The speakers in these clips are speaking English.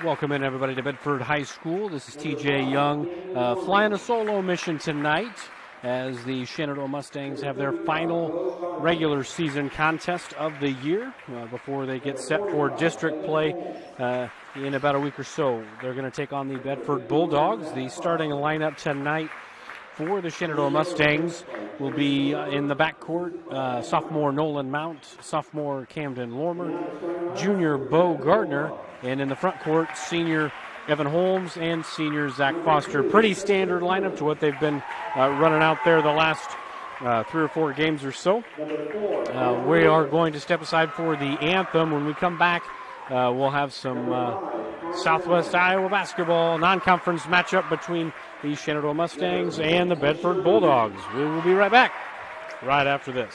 Welcome in, everybody, to Bedford High School. This is TJ Young flying a solo mission tonight as the Shenandoah Mustangs have their final regular season contest of the year before they get set for district play in about a week or so. They're going to take on the Bedford Bulldogs. The starting lineup tonight for the Shenandoah Mustangs will be in the backcourt, sophomore Nolan Mount, sophomore Camden Lormer, junior Bo Gardner, and in the front court, senior Evan Holmes and senior Zach Foster. Pretty standard lineup to what they've been running out there the last 3 or 4 games or so. We are going to step aside for the anthem. When we come back, we'll have some Southwest Iowa basketball non-conference matchup between the Shenandoah Mustangs and the Bedford Bulldogs. We will be right back right after this.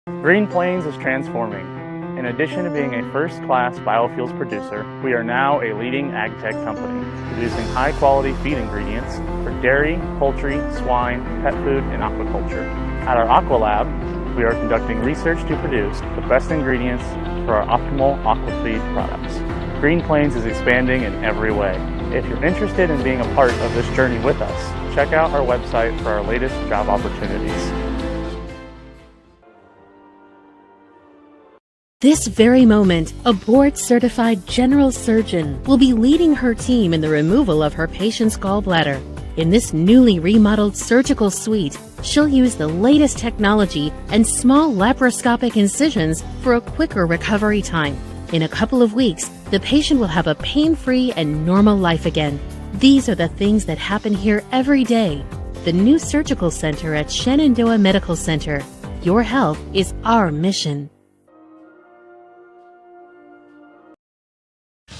Green Plains is transforming. In addition to being a first-class biofuels producer, we are now a leading ag tech company, producing high-quality feed ingredients for dairy, poultry, swine, pet food, and aquaculture. At our Aqua Lab, we are conducting research to produce the best ingredients for our optimal aquafeed products. Green Plains is expanding in every way. If you're interested in being a part of this journey with us, check out our website for our latest job opportunities. This very moment, a board-certified general surgeon will be leading her team in the removal of her patient's gallbladder. In this newly remodeled surgical suite, she'll use the latest technology and small laparoscopic incisions for a quicker recovery time. In a couple of weeks, the patient will have a pain-free and normal life again. These are the things that happen here every day. The new surgical center at Shenandoah Medical Center. Your health is our mission.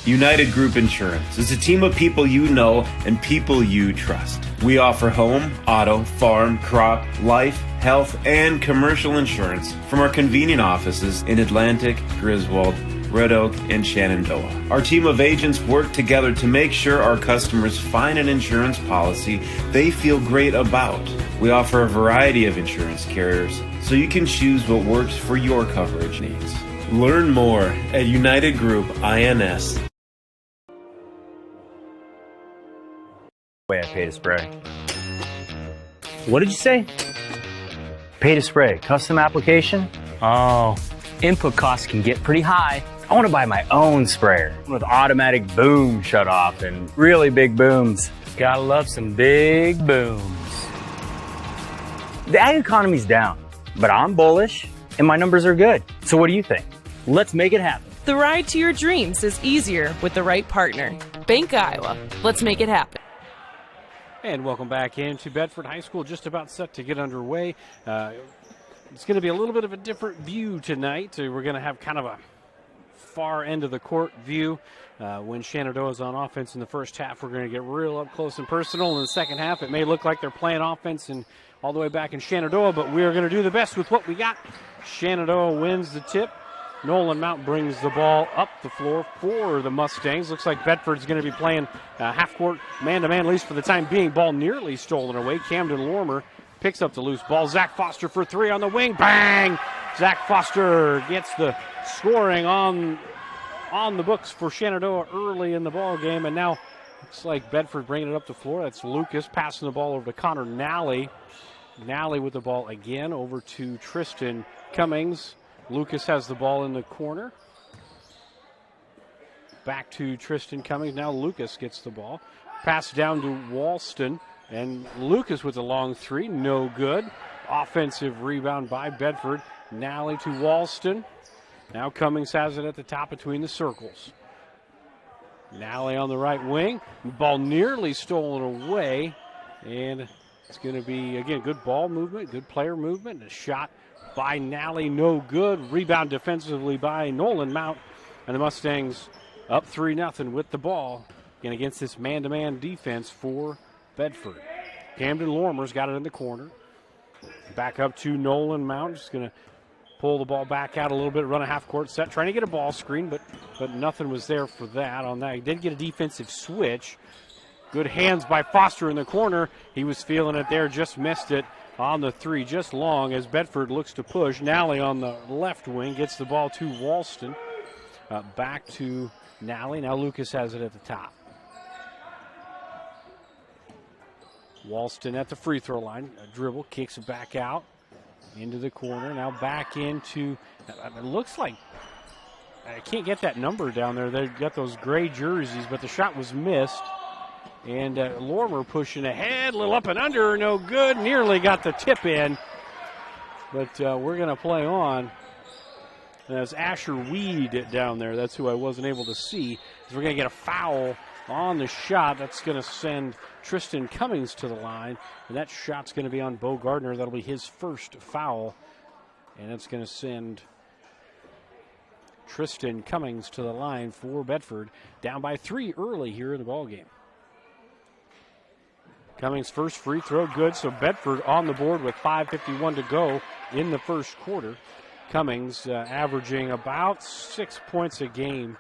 United Group Insurance is a team of people you know and people you trust. We offer home, auto, farm, crop, life, health, and commercial insurance from our convenient offices in Atlantic, Griswold, Red Oak, and Shenandoah. Our team of agents work together to make sure our customers find an insurance policy they feel great about. We offer a variety of insurance carriers, so you can choose what works for your coverage needs. Learn more at United Group INS. Way I pay to spray. What did you say? Pay to spray, custom application? Oh, input costs can get pretty high. I want to buy my own sprayer with automatic boom shut off and really big booms. Gotta love some big booms. The ag economy's down, but I'm bullish and my numbers are good. So what do you think? Let's make it happen. The ride to your dreams is easier with the right partner. Bank Iowa. Let's make it happen. And welcome back into Bedford High School, just about set to get underway. It's going to be a little bit of a different view tonight. We're going to have kind of a far end of the court view. When Shenandoah is on offense in the first half, we're going to get real up close and personal. In the second half, it may look like they're playing offense and all the way back in Shenandoah, but we are going to do the best with what we got. Shenandoah wins the tip. Nolan Mount brings the ball up the floor for the Mustangs. Looks like Bedford's going to be playing half-court man-to-man, at least for the time being. Ball nearly stolen away. Camden Lormer picks up the loose ball. Zach Foster for 3 on the wing. Bang! Zach Foster gets the scoring on the books for Shenandoah early in the ball game, and now looks like Bedford bringing it up the floor. That's Lucas passing the ball over to Connor Nally. Nally with the ball again over to Tristan Cummings. Lucas has the ball in the corner. Back to Tristan Cummings. Now Lucas gets the ball. Pass down to Walston. And Lucas with a long 3. No good. Offensive rebound by Bedford. Nally to Walston. Now Cummings has it at the top between the circles. Nally on the right wing. Ball nearly stolen away. And it's going to be, again, good ball movement, good player movement. A shot by Nally, no good. Rebound defensively by Nolan Mount. And the Mustangs up 3-0 with the ball. And against this man-to-man defense for Bedford. Camden Lormer's got it in the corner. Back up to Nolan Mount. Just going to pull the ball back out a little bit, run a half-court set. Trying to get a ball screen, but nothing was there for that on that. He did get a defensive switch. Good hands by Foster in the corner. He was feeling it there, just missed it. On the 3, just long as Bedford looks to push. Nally on the left wing gets the ball to Walston. back to Nally. Now Lucas has it at the top. Walston at the free throw line. A dribble, kicks it back out into the corner. Now back into, it looks like, I can't get that number down there. They've got those gray jerseys, but the shot was missed. And Lorimer pushing ahead, a little up and under, no good. Nearly got the tip in. But we're going to play on. As Asher Weed down there, that's who I wasn't able to see. We're going to get a foul on the shot. That's going to send Tristan Cummings to the line. And that shot's going to be on Bo Gardner. That'll be his first foul. And it's going to send Tristan Cummings to the line for Bedford. Down by 3 early here in the ballgame. Cummings' first free throw, good. So Bedford on the board with 5:51 to go in the first quarter. Cummings averaging about 6 points a game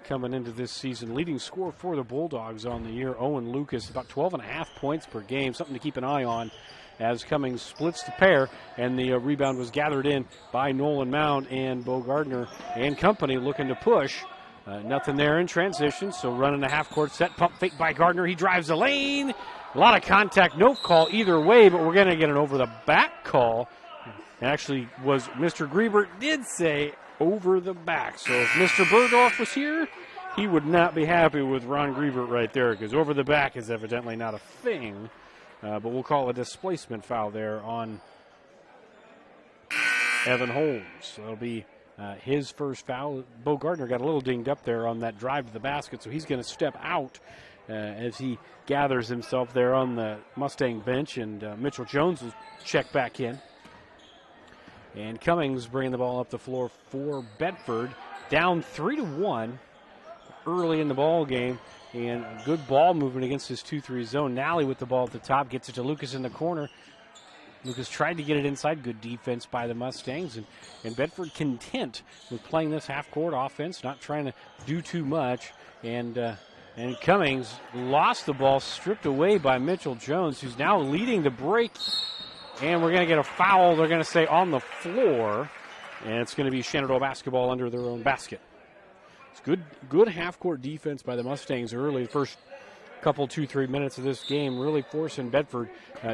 coming into this season. Leading scorer for the Bulldogs on the year, Owen Lucas, about 12.5 points per game. Something to keep an eye on as Cummings splits the pair, and the rebound was gathered in by Nolan Mount, and Bo Gardner and company looking to push. Nothing there in transition, so running a half-court set. Pump fake by Gardner. He drives the lane. A lot of contact, no call either way, but we're going to get an over-the-back call. Actually, was Mr. Griebert did say over the back. So if Mr. Burdorf was here, he would not be happy with Ron Griebert right there, because over the back is evidently not a thing. But we'll call a displacement foul there on Evan Holmes. So that'll be his first foul. Bo Gardner got a little dinged up there on that drive to the basket, so he's going to step out as he gathers himself there on the Mustang bench, and Mitchell Jones will check back in. And Cummings bringing the ball up the floor for Bedford. Down 3-1 early in the ball game. And good ball movement against his 2-3 zone. Nally with the ball at the top, gets it to Lucas in the corner. Lucas tried to get it inside. Good defense by the Mustangs. And Bedford content with playing this half-court offense, not trying to do too much. And Cummings lost the ball, stripped away by Mitchell Jones, who's now leading the break. And we're going to get a foul, they're going to say, on the floor. And it's going to be Shenandoah basketball under their own basket. It's good half-court defense by the Mustangs early. The first couple, 2-3 minutes of this game, really forcing Bedford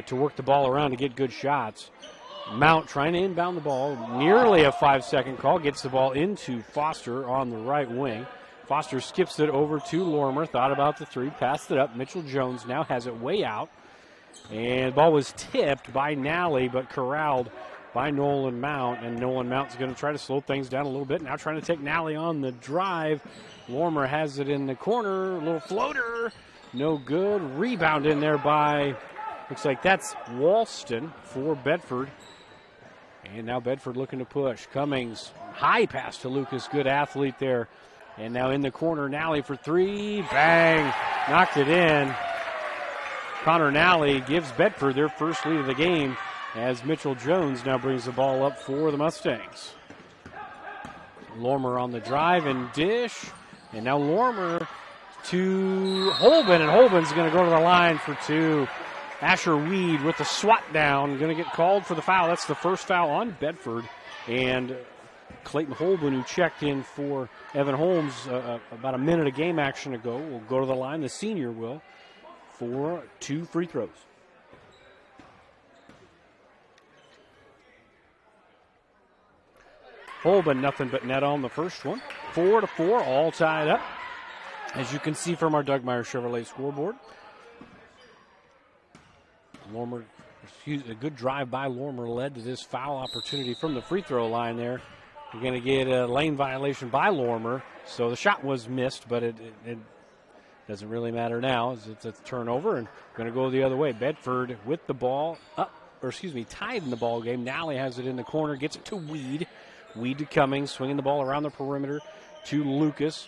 to work the ball around to get good shots. Mount trying to inbound the ball. Nearly a 5-second call. Gets the ball into Foster on the right wing. Foster skips it over to Lorimer. Thought about the three. Passed it up. Mitchell Jones now has it way out. And the ball was tipped by Nally, but corralled by Nolan Mount. And Nolan Mount's going to try to slow things down a little bit. Now trying to take Nally on the drive. Lorimer has it in the corner. A little floater. No good. Rebound in there by, looks like that's Walston for Bedford. And now Bedford looking to push. Cummings, high pass to Lucas. Good athlete there. And now in the corner, Nally for three. Bang. Knocked it in. Connor Nally gives Bedford their first lead of the game as Mitchell Jones now brings the ball up for the Mustangs. Lorimer on the drive and dish. And now Lorimer to Holben, and Holben's going to go to the line for two. Asher Weed with the swat down, going to get called for the foul. That's the first foul on Bedford. And Clayton Holben, who checked in for Evan Holmes about a minute of game action ago, will go to the line. The senior will, for 2 free throws. Holben, nothing but net on the first one. 4-4, all tied up, as you can see from our Doug Meyer Chevrolet scoreboard. Lorimer, a good drive by Lorimer led to this foul opportunity from the free throw line there. We're going to get a lane violation by Lorimer. So the shot was missed, but it doesn't really matter now. It's a turnover, and going to go the other way. Bedford with the ball tied in the ball game. Nally has it in the corner, gets it to Weed. Weed to Cummings, swinging the ball around the perimeter to Lucas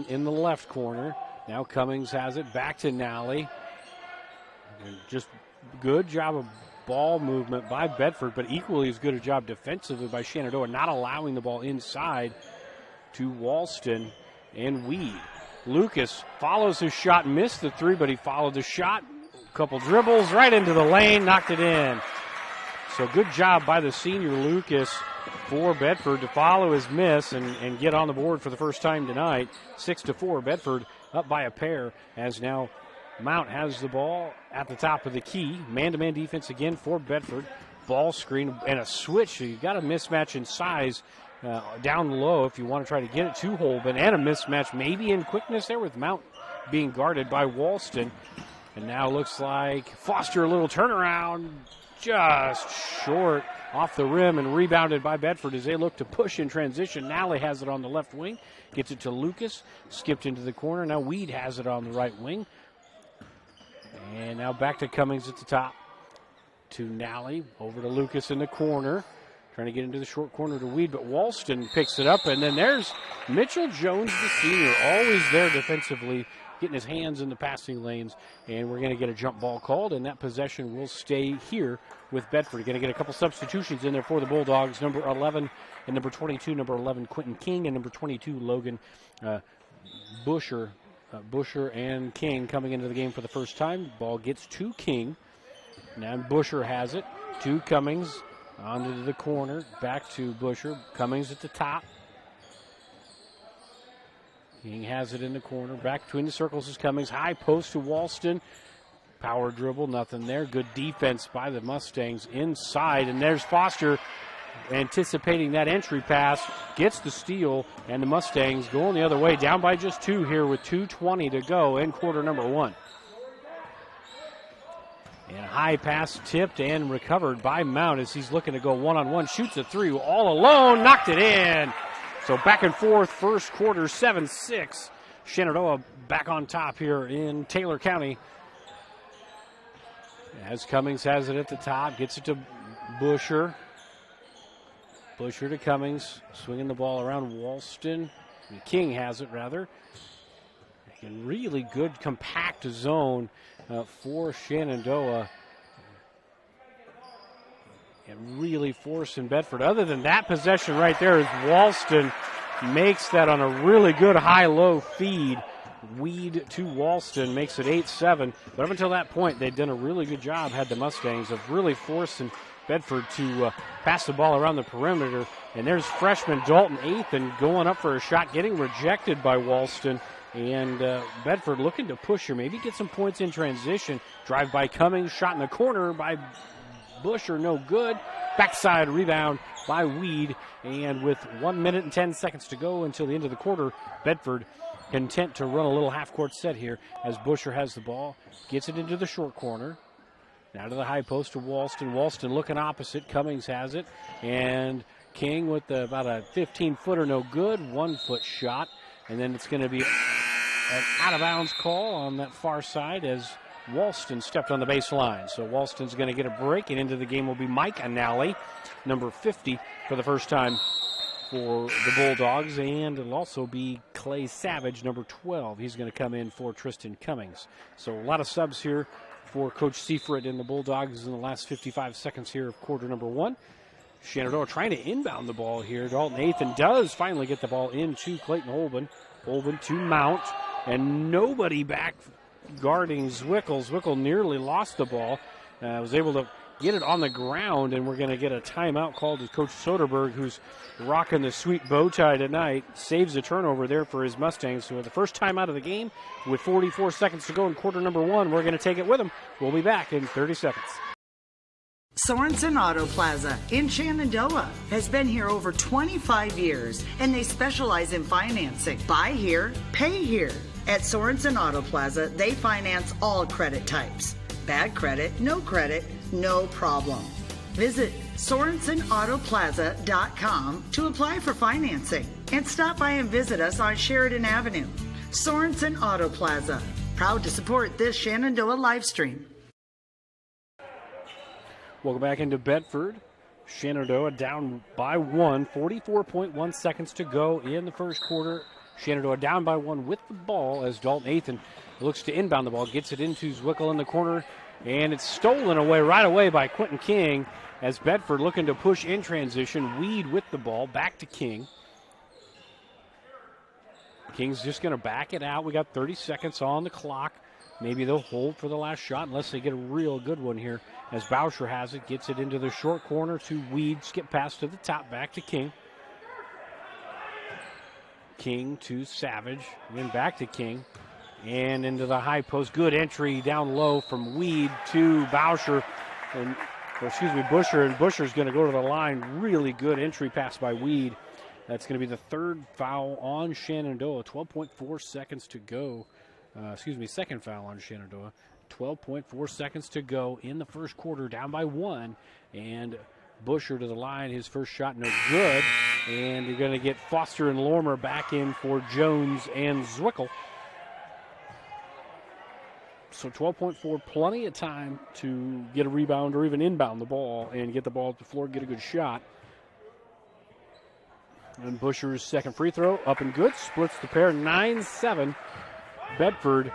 in the left corner. Now Cummings has it back to Nally. And just good job of ball movement by Bedford, but equally as good a job defensively by Shenandoah, not allowing the ball inside to Walston and Weed. Lucas follows his shot, missed the three, but he followed the shot. A couple dribbles right into the lane, knocked it in. So good job by the senior Lucas. for Bedford to follow his miss and get on the board for the first time tonight. 6-4, Bedford up by a pair as now Mount has the ball at the top of the key. Man-to-man defense again for Bedford. Ball screen and a switch. So you've got a mismatch in size down low if you want to try to get it to Holben, and a mismatch maybe in quickness there with Mount being guarded by Walston. And now looks like Foster, a little turnaround, just short off the rim and rebounded by Bedford as they look to push in transition. Nally has it on the left wing, gets it to Lucas, skipped into the corner. Now Weed has it on the right wing. And now back to Cummings at the top. To Nally, over to Lucas in the corner. Trying to get into the short corner to Weed, but Walston picks it up. And then there's Mitchell Jones, the senior, always there defensively, getting his hands in the passing lanes. And we're going to get a jump ball called, and that possession will stay here with Bedford. Going to get a couple substitutions in there for the Bulldogs. Number 11 and number 22, number 11, Quentin King, and number 22, Logan Busher. Busher and King coming into the game for the first time. Ball gets to King. Now Busher has it. To Cummings. Onto the corner. Back to Busher. Cummings at the top. King has it in the corner. Back between the circles is Cummings. High post to Walston. Power dribble. Nothing there. Good defense by the Mustangs inside. And there's Foster anticipating that entry pass. Gets the steal. And the Mustangs going the other way. Down by just 2 here with 2:20 to go in quarter number 1. And a high pass tipped and recovered by Mount as he's looking to go one-on-one. Shoots a 3 all alone. Knocked it in. So back and forth first quarter, 7-6. Shenandoah back on top here in Taylor County. As Cummings has it at the top. Gets it to Busher. Busher to Cummings. Swinging the ball around Walston. King has it, rather. A really good compact zone for Shenandoah. And really forcing Bedford. Other than that possession right there is Walston makes that on a really good high-low feed. Weed to Walston makes it 8-7. But up until that point, they'd done a really good job, had the Mustangs, of really forcing Bedford to pass the ball around the perimeter. And there's freshman Dalton Athan going up for a shot, getting rejected by Walston. And Bedford looking to push here, maybe get some points in transition. Drive by Cummings, shot in the corner by Busher, no good. Backside rebound by Weed. And with 1 minute and 10 seconds to go until the end of the quarter, Bedford content to run a little half-court set here as Busher has the ball. Gets it into the short corner. Now to the high post to Walston. Walston looking opposite. Cummings has it. And King with about a 15-footer, no good. 1-foot shot. And then it's going to be an out-of-bounds call on that far side as Walston stepped on the baseline. So Walston's going to get a break, and into the game will be Mike Anally, number 50, for the first time for the Bulldogs. And it'll also be Clay Savage, number 12. He's going to come in for Tristan Cummings. So a lot of subs here for Coach Seifert and the Bulldogs in the last 55 seconds here of quarter number 1. Shenandoah trying to inbound the ball here. Dalton Athan does finally get the ball into Clayton Holben. Holben to Mount. And nobody back guarding Zwickel. Zwickel nearly lost the ball. Was able to get it on the ground, and we're going to get a timeout called to Coach Soderberg, who's rocking the sweet bow tie tonight. Saves a turnover there for his Mustangs. So the first time out of the game with 44 seconds to go in quarter number 1. We're going to take it with them. We'll be back in 30 seconds. Sorensen Auto Plaza in Shenandoah has been here over 25 years, and they specialize in financing. Buy here, pay here. At Sorensen Auto Plaza, they finance all credit types. Bad credit, no problem. Visit SorensenAutoplaza.com to apply for financing and stop by and visit us on Sheridan Avenue. Sorensen Auto Plaza, proud to support this Shenandoah live stream. Welcome back into Bedford. Shenandoah down by 1. 44.1 seconds to go in the first quarter. Shenandoah down by 1 with the ball as Dalton Athan looks to inbound the ball. Gets it into Zwickel in the corner. And it's stolen away right away by Quentin King as Bedford looking to push in transition. Weed with the ball. Back to King. King's just going to back it out. We got 30 seconds on the clock. maybe they'll hold for the last shot unless they get a real good one here. As Boucher has it, gets it into the short corner to Weed, skip pass to the top, back to King. King to Savage, then back to King, and into the high post. Good entry down low from Weed to Boucher, Busher, and Busher's going to go to the line. Really good entry pass by Weed. That's going to be the third foul on Shenandoah. 12.4 seconds to go. Second foul on Shenandoah. 12.4 seconds to go in the first quarter, down by 1. And Busher to the line. His first shot no good. And you're going to get Foster and Lormer back in for Jones and Zwickel. So 12.4, plenty of time to get a rebound or even inbound the ball and get the ball at the floor, get a good shot. And Busher's second free throw up and good. Splits the pair 9-7. Bedford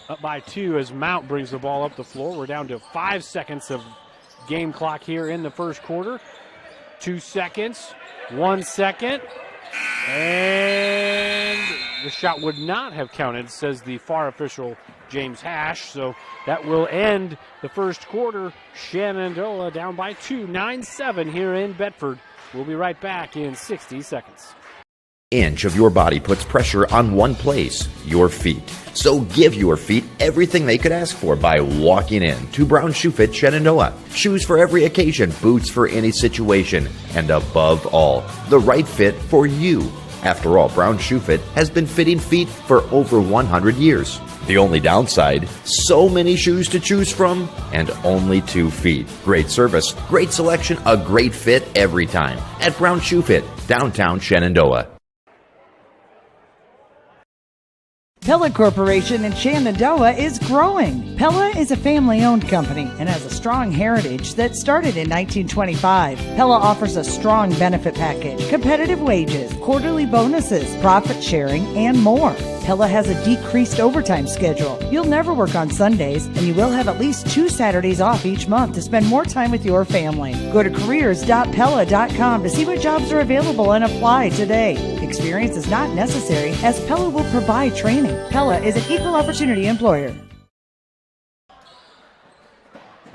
up by 2 as Mount brings the ball up the floor. We're down to 5 seconds of game clock here in the first quarter. 2 seconds, 1 second, and the shot would not have counted, says the FAR official James Hash. So that will end the first quarter. Shenandoah down by 2, 9-7 here in Bedford. We'll be right back in 60 seconds. Inch of your body puts pressure on one place, your feet. So give your feet everything they could ask for by walking in to Brown Shoe Fit Shenandoah. Shoes for every occasion, boots for any situation, and above all, the right fit for you. After all, Brown Shoe Fit has been fitting feet for over 100 years. The only downside, so many shoes to choose from and only 2 feet. Great service, great selection, a great fit every time at Brown Shoe Fit, downtown Shenandoah. Pella Corporation in Shenandoah is growing. Pella is a family-owned company and has a strong heritage that started in 1925. Pella offers a strong benefit package, competitive wages, quarterly bonuses, profit sharing, and more. Pella has a decreased overtime schedule. You'll never work on Sundays, and you will have at least 2 Saturdays off each month to spend more time with your family. Go to careers.pella.com to see what jobs are available and apply today. Experience is not necessary, as Pella will provide training. Pella is an equal opportunity employer.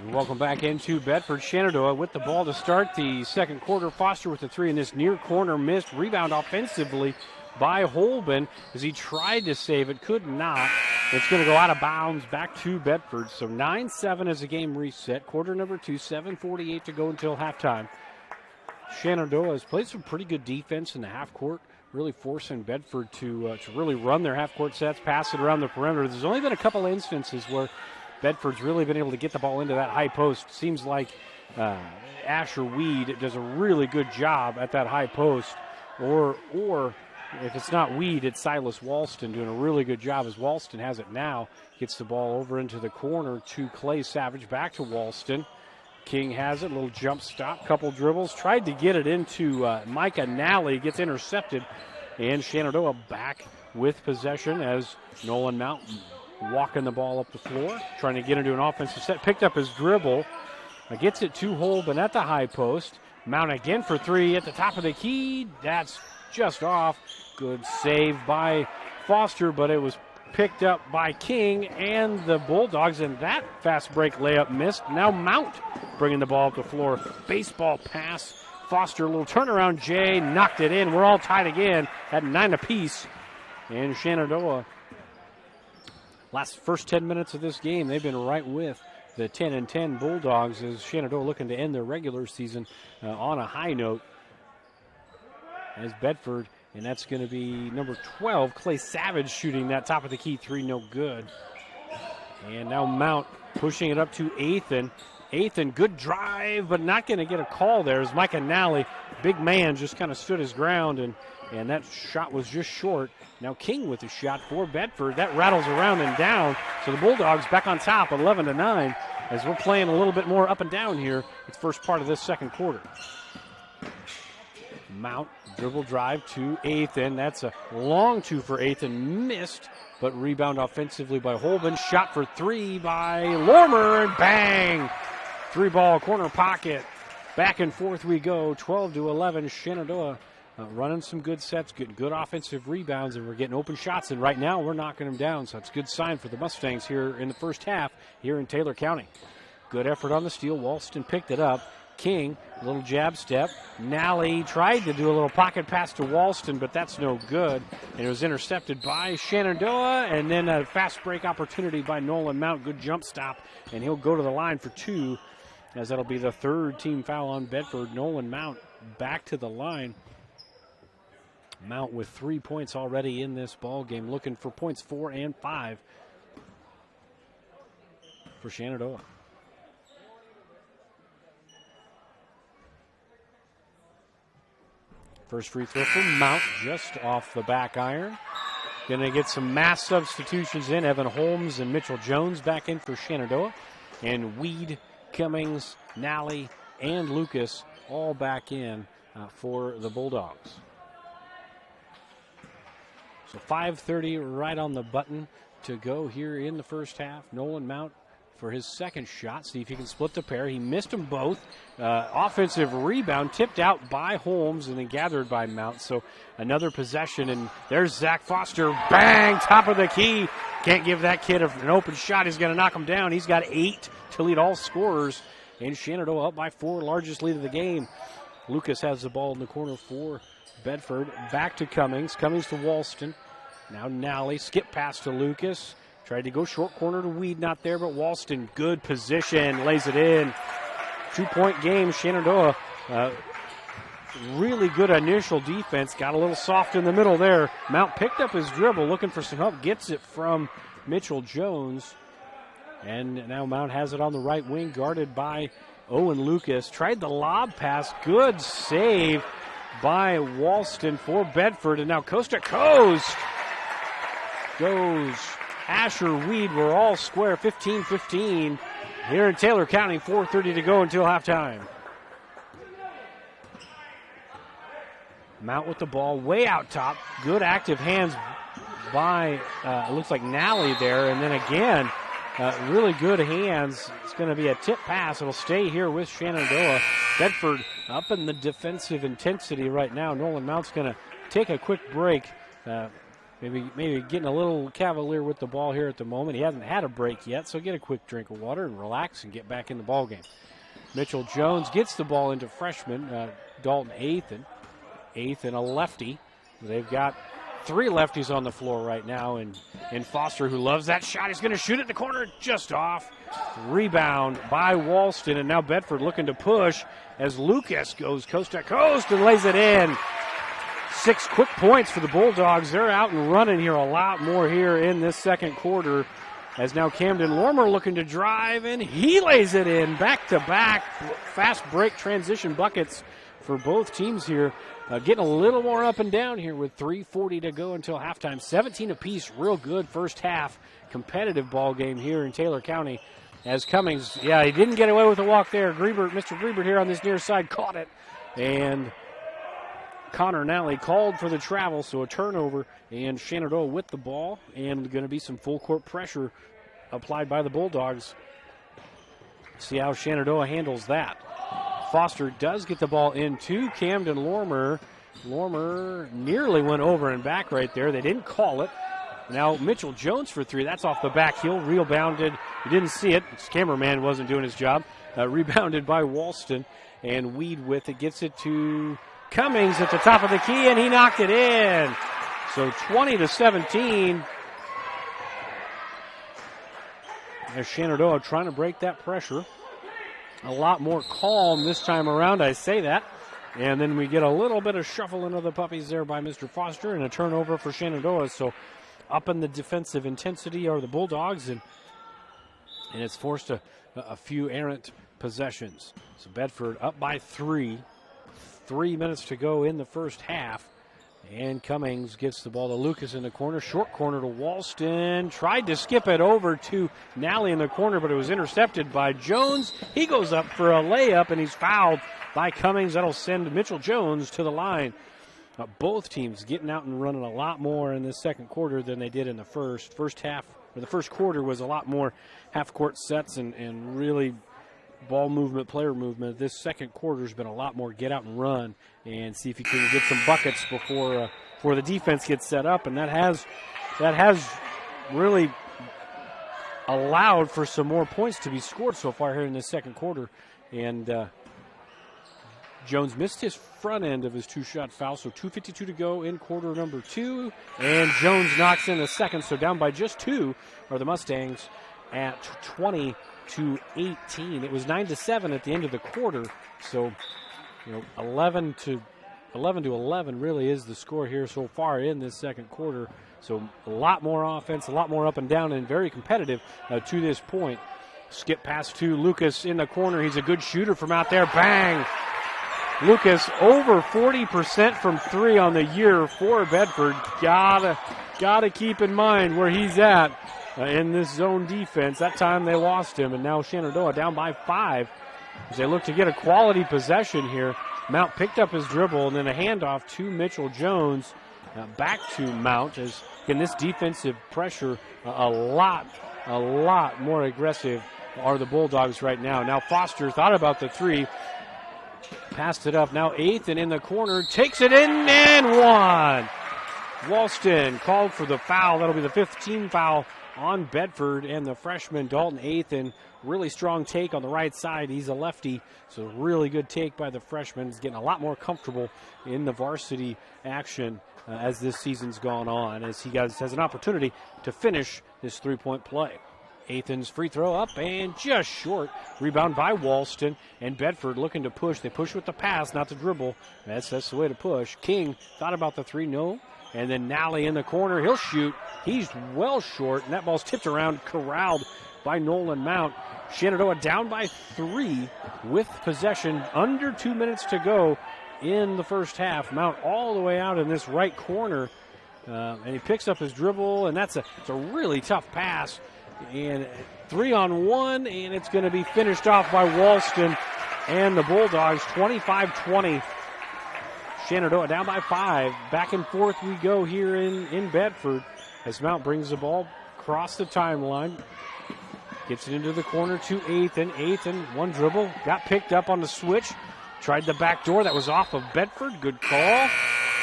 Welcome back into Bedford. Shenandoah with the ball to start the second quarter. Foster with the 3 in this near corner, missed. Rebound offensively by Holben as he tried to save it, could not. It's going to go out of bounds back to Bedford. So 9-7 as the game reset. Quarter number 2, 7:48 to go until halftime. Shenandoah has played some pretty good defense in the half court, really forcing Bedford to really run their half court sets, pass it around the perimeter. There's only been a couple instances where Bedford's really been able to get the ball into that high post. Seems like Asher Weed does a really good job at that high post, or if it's not Weed, it's Silas Walston doing a really good job as Walston has it now. Gets the ball over into the corner to Clay Savage, back to Walston. King has it, little jump stop, couple dribbles. Tried to get it into Micah Nally, gets intercepted. And Shenandoah back with possession as Nolan Mount walking the ball up the floor, trying to get into an offensive set. Picked up his dribble, gets it to Holben at the high post. Mount again for 3 at the top of the key. That's just off. Good save by Foster, but it was picked up by King and the Bulldogs, and that fast break layup missed. Now Mount bringing the ball up the floor. Baseball pass. Foster, a little turnaround. Jay knocked it in. We're all tied again at 9 apiece. And Shenandoah, first 10 minutes of this game, they've been right with the 10-10 Bulldogs as Shenandoah looking to end their regular season on a high note. As Bedford, and that's going to be number 12, Clay Savage, shooting that top of the key 3, no good. And now Mount pushing it up to Athan. Athan, good drive, but not going to get a call there as Micah Nally, big man, just kind of stood his ground, and that shot was just short. Now King with the shot for Bedford. That rattles around and down. So the Bulldogs back on top, 11-9, as we're playing a little bit more up and down here. It's first part of this second quarter. Mount, dribble drive to Athan. That's a long 2 for Athan. Missed, but rebound offensively by Holben. Shot for 3 by Lormer, and bang! 3-ball corner pocket. Back and forth we go, 12-11. Shenandoah running some good sets, getting good offensive rebounds, and we're getting open shots. And right now we're knocking them down, so it's a good sign for the Mustangs here in the first half here in Taylor County. Good effort on the steal. Walston picked it up. King, a little jab step. Nally tried to do a little pocket pass to Walston, but that's no good. And it was intercepted by Shenandoah, and then a fast break opportunity by Nolan Mount. Good jump stop, and he'll go to the line for 2, as that'll be the 3rd team foul on Bedford. Nolan Mount back to the line. Mount with 3 points already in this ball game, looking for points 4 and 5 for Shenandoah. First free throw from Mount, just off the back iron. Going to get some mass substitutions in. Evan Holmes and Mitchell Jones back in for Shenandoah. And Weed, Cummings, Nally, and Lucas all back in for the Bulldogs. So 5:30 right on the button to go here in the first half. Nolan Mount for his second shot. See if he can split the pair. He missed them both. Offensive rebound tipped out by Holmes and then gathered by Mount. So another possession, and there's Zach Foster. Bang! Top of the key. Can't give that kid an open shot. He's going to knock him down. He's got 8 to lead all scorers. And Shenandoah up by 4, largest lead of the game. Lucas has the ball in the corner for Bedford. Back to Cummings. Cummings to Walston. Now Nally. Skip pass to Lucas. Tried to go short corner to Weed, not there, but Walston, good position, lays it in. 2-point game, Shenandoah. Really good initial defense, got a little soft in the middle there. Mount picked up his dribble, looking for some help, gets it from Mitchell Jones. And now Mount has it on the right wing, guarded by Owen Lucas. Tried the lob pass, good save by Walston for Bedford. And now coast to coast goes Asher Weed. We're all square, 15-15 here in Taylor County. 4:30 to go until halftime. Mount with the ball way out top. Good active hands by, it looks like Nally there. And then again, really good hands. It's going to be a tip pass. It'll stay here with Shenandoah. Bedford up in the defensive intensity right now. Nolan Mount's going to take a quick break. Maybe getting a little cavalier with the ball here at the moment. He hasn't had a break yet, so get a quick drink of water and relax and get back in the ball game. Mitchell Jones gets the ball into freshman Dalton Athan. Athan, a lefty. They've got 3 lefties on the floor right now, and Foster, who loves that shot, he's going to shoot it in the corner, just off. Rebound by Walston, and now Bedford looking to push as Lucas goes coast to coast and lays it in. 6 quick points for the Bulldogs. They're out and running here a lot more here in this second quarter, as now Camden Lormer looking to drive, and he lays it in. Back-to-back fast break transition buckets for both teams here. Getting a little more up and down here with 3:40 to go until halftime. 17 apiece, real good first half competitive ball game here in Taylor County. As Cummings, he didn't get away with a walk there. Mr. Griebert here on this near side caught it, and Connor Nally called for the travel, so a turnover, and Shenandoah with the ball, and going to be some full court pressure applied by the Bulldogs. See how Shenandoah handles that. Foster does get the ball into Camden Lormer. Lormer nearly went over and back right there. They didn't call it. Now Mitchell Jones for 3. That's off the back heel. Rebounded. You didn't see it. His cameraman wasn't doing his job. Rebounded by Walston. And Weed with it. Gets it to Cummings at the top of the key, and he knocked it in. So 20-17. As Shenandoah trying to break that pressure. A lot more calm this time around, I say that. And then we get a little bit of shuffling of the puppies there by Mr. Foster, and a turnover for Shenandoah. So up in the defensive intensity are the Bulldogs, and it's forced a few errant possessions. So Bedford up by 3. 3 minutes to go in the first half. And Cummings gets the ball to Lucas in the corner. Short corner to Walston. Tried to skip it over to Nally in the corner, but it was intercepted by Jones. He goes up for a layup, and he's fouled by Cummings. That'll send Mitchell Jones to the line. Both teams getting out and running a lot more in this second quarter than they did in the first. First half, or the first quarter was a lot more half-court sets and really ball movement, player movement. This second quarter has been a lot more get out and run and see if you can get some buckets before the defense gets set up, and that has really allowed for some more points to be scored so far here in this second quarter. And Jones missed his front end of his two-shot foul, so 2:52 to go in quarter number 2. And Jones knocks in the second, so down by just 2 are the Mustangs at 20-18. It was 9-7 at the end of the quarter, so 11 to 11 really is the score here so far in this second quarter. So a lot more offense, a lot more up and down, and very competitive to this point. Skip pass to Lucas in the corner. He's a good shooter from out there. Bang! Lucas over 40% from 3 on the year for Bedford. Gotta keep in mind where he's at in this zone defense. That time they lost him, and now Shenandoah down by 5 as they look to get a quality possession here. Mount picked up his dribble, and then a handoff to Mitchell Jones. Back to Mount as, again, this defensive pressure a lot more aggressive are the Bulldogs right now. Now Foster thought about the 3. Passed it up. Now Athan in the corner. Takes it in and one. Walston called for the foul. That'll be the 5th team foul on Bedford. And the freshman Dalton Athan, really strong take on the right side. He's a lefty, so really good take by the freshman. He's getting a lot more comfortable in the varsity action as this season's gone on, as he has an opportunity to finish this 3-point play. Athan's free throw up and just short. Rebound by Walston, and Bedford looking to push. They push with the pass, not the dribble. That's the way to push. King thought about the 3, no. And then Nally in the corner. He'll shoot. He's well short, and that ball's tipped around, corralled by Nolan Mount. Shenandoah down by 3 with possession. Under 2 minutes to go in the first half. Mount all the way out in this right corner. And he picks up his dribble, and it's a really tough pass. And 3-on-1, and it's going to be finished off by Walston and the Bulldogs. 25-20. Shenandoah down by 5. Back and forth we go here in Bedford as Mount brings the ball across the timeline. Gets it into the corner to Athan. Athan, one dribble, got picked up on the switch. Tried the back door. That was off of Bedford. Good call.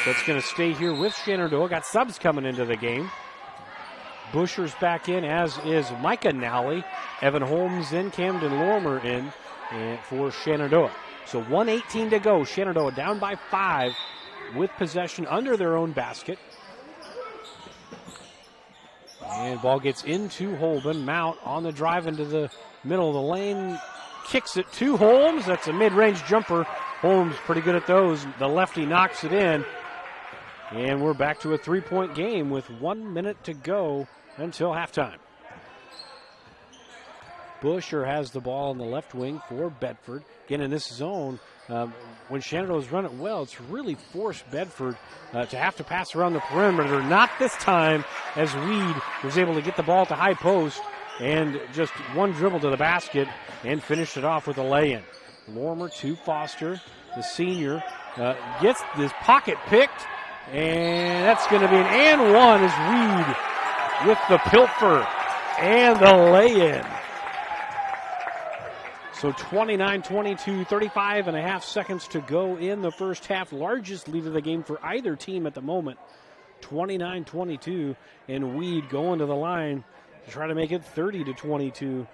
So it's going to stay here with Shenandoah. Got subs coming into the game. Busher's back in, as is Micah Nally. Evan Holmes in, Camden Lormer in for Shenandoah. So 1:18 to go. Shenandoah down by 5 with possession under their own basket. And ball gets into Holben. Mount on the drive into the middle of the lane. Kicks it to Holmes. That's a mid-range jumper. Holmes pretty good at those. The lefty knocks it in. And we're back to a 3-point game with 1 minute to go until halftime. Busher has the ball in the left wing for Bedford. Again, in this zone, when Shenandoah's run it well, it's really forced Bedford to have to pass around the perimeter. Not this time, as Weed was able to get the ball at the high post and just one dribble to the basket and finished it off with a lay-in. Lormer to Foster, the senior, gets this pocket picked, and that's going to be an and one as Weed with the pilfer and the lay-in. So 29-22, 35 and a half seconds to go in the first half. Largest lead of the game for either team at the moment. 29-22, and Weed going to the line to try to make it 30-22.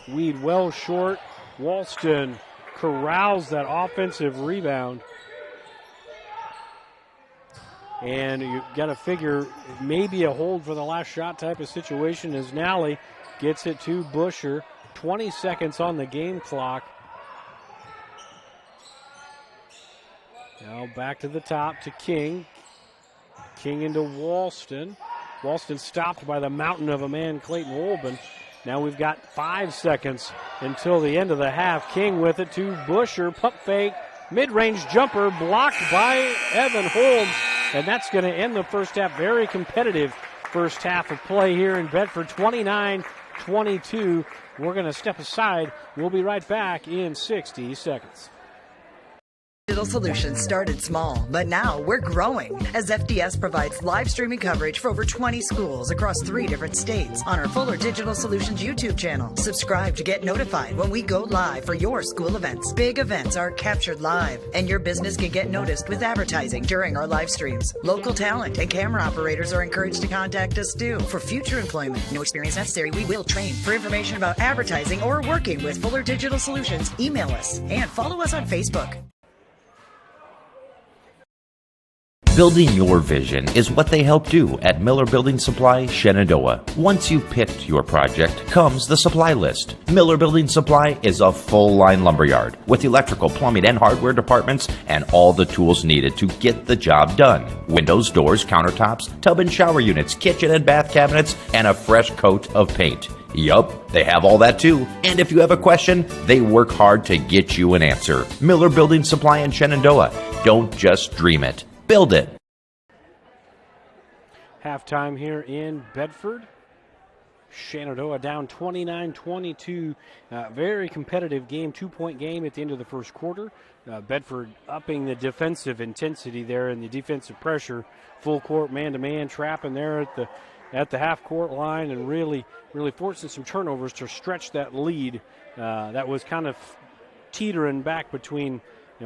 Weed well short. Walston corrals that offensive rebound. And you got to figure maybe a hold for the last shot type of situation as Nally gets it to Busher. 20 seconds on the game clock. Now back to the top to King. King into Walston. Walston stopped by the mountain of a man, Clayton Holben. Now we've got 5 seconds until the end of the half. King with it to Busher. Pump fake. Mid-range jumper blocked by Evan Holmes. And that's going to end the first half. Very competitive first half of play here in Bedford. 29-22. We're going to step aside. We'll be right back in 60 seconds. Digital Solutions started small, but now we're growing as FDS provides live streaming coverage for over 20 schools across 3 different states on our Fuller Digital Solutions YouTube channel. Subscribe to get notified when we go live for your school events. Big events are captured live, and your business can get noticed with advertising during our live streams. Local talent and camera operators are encouraged to contact us too for future employment. No experience necessary. We will train. For information about advertising or working with Fuller Digital Solutions, email us and follow us on Facebook. Building your vision is what they help do at Miller Building Supply, Shenandoah. Once you've picked your project, comes the supply list. Miller Building Supply is a full-line lumberyard with electrical, plumbing, and hardware departments and all the tools needed to get the job done. Windows, doors, countertops, tub and shower units, kitchen and bath cabinets, and a fresh coat of paint. Yup, they have all that too. And if you have a question, they work hard to get you an answer. Miller Building Supply in Shenandoah. Don't just dream it. Build it. Halftime here in Bedford. Shenandoah down 29-22. Very competitive game, 2-point game at the end of the first quarter. Bedford upping the defensive intensity there and the defensive pressure. Full court, man-to-man, trapping there at the half-court line and really forcing some turnovers to stretch that lead. That was kind of teetering back between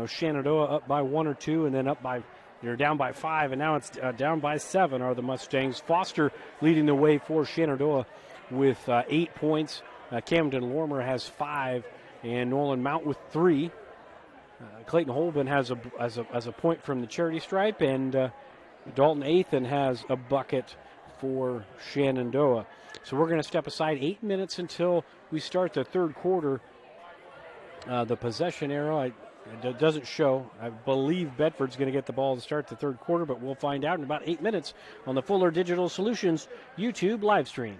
Shenandoah up by 1 or 2 and then up by they're down by 5, and now it's down by 7 are the Mustangs. Foster leading the way for Shenandoah with 8 points. Camden Lormer has 5, and Nolan Mount with 3. Clayton Holben has a point from the charity stripe, and Dalton Athan has a bucket for Shenandoah. So we're going to step aside 8 minutes until we start the third quarter. The possession arrow, it doesn't show. I believe Bedford's going to get the ball to start the third quarter, but we'll find out in about 8 minutes on the Fuller Digital Solutions YouTube live stream.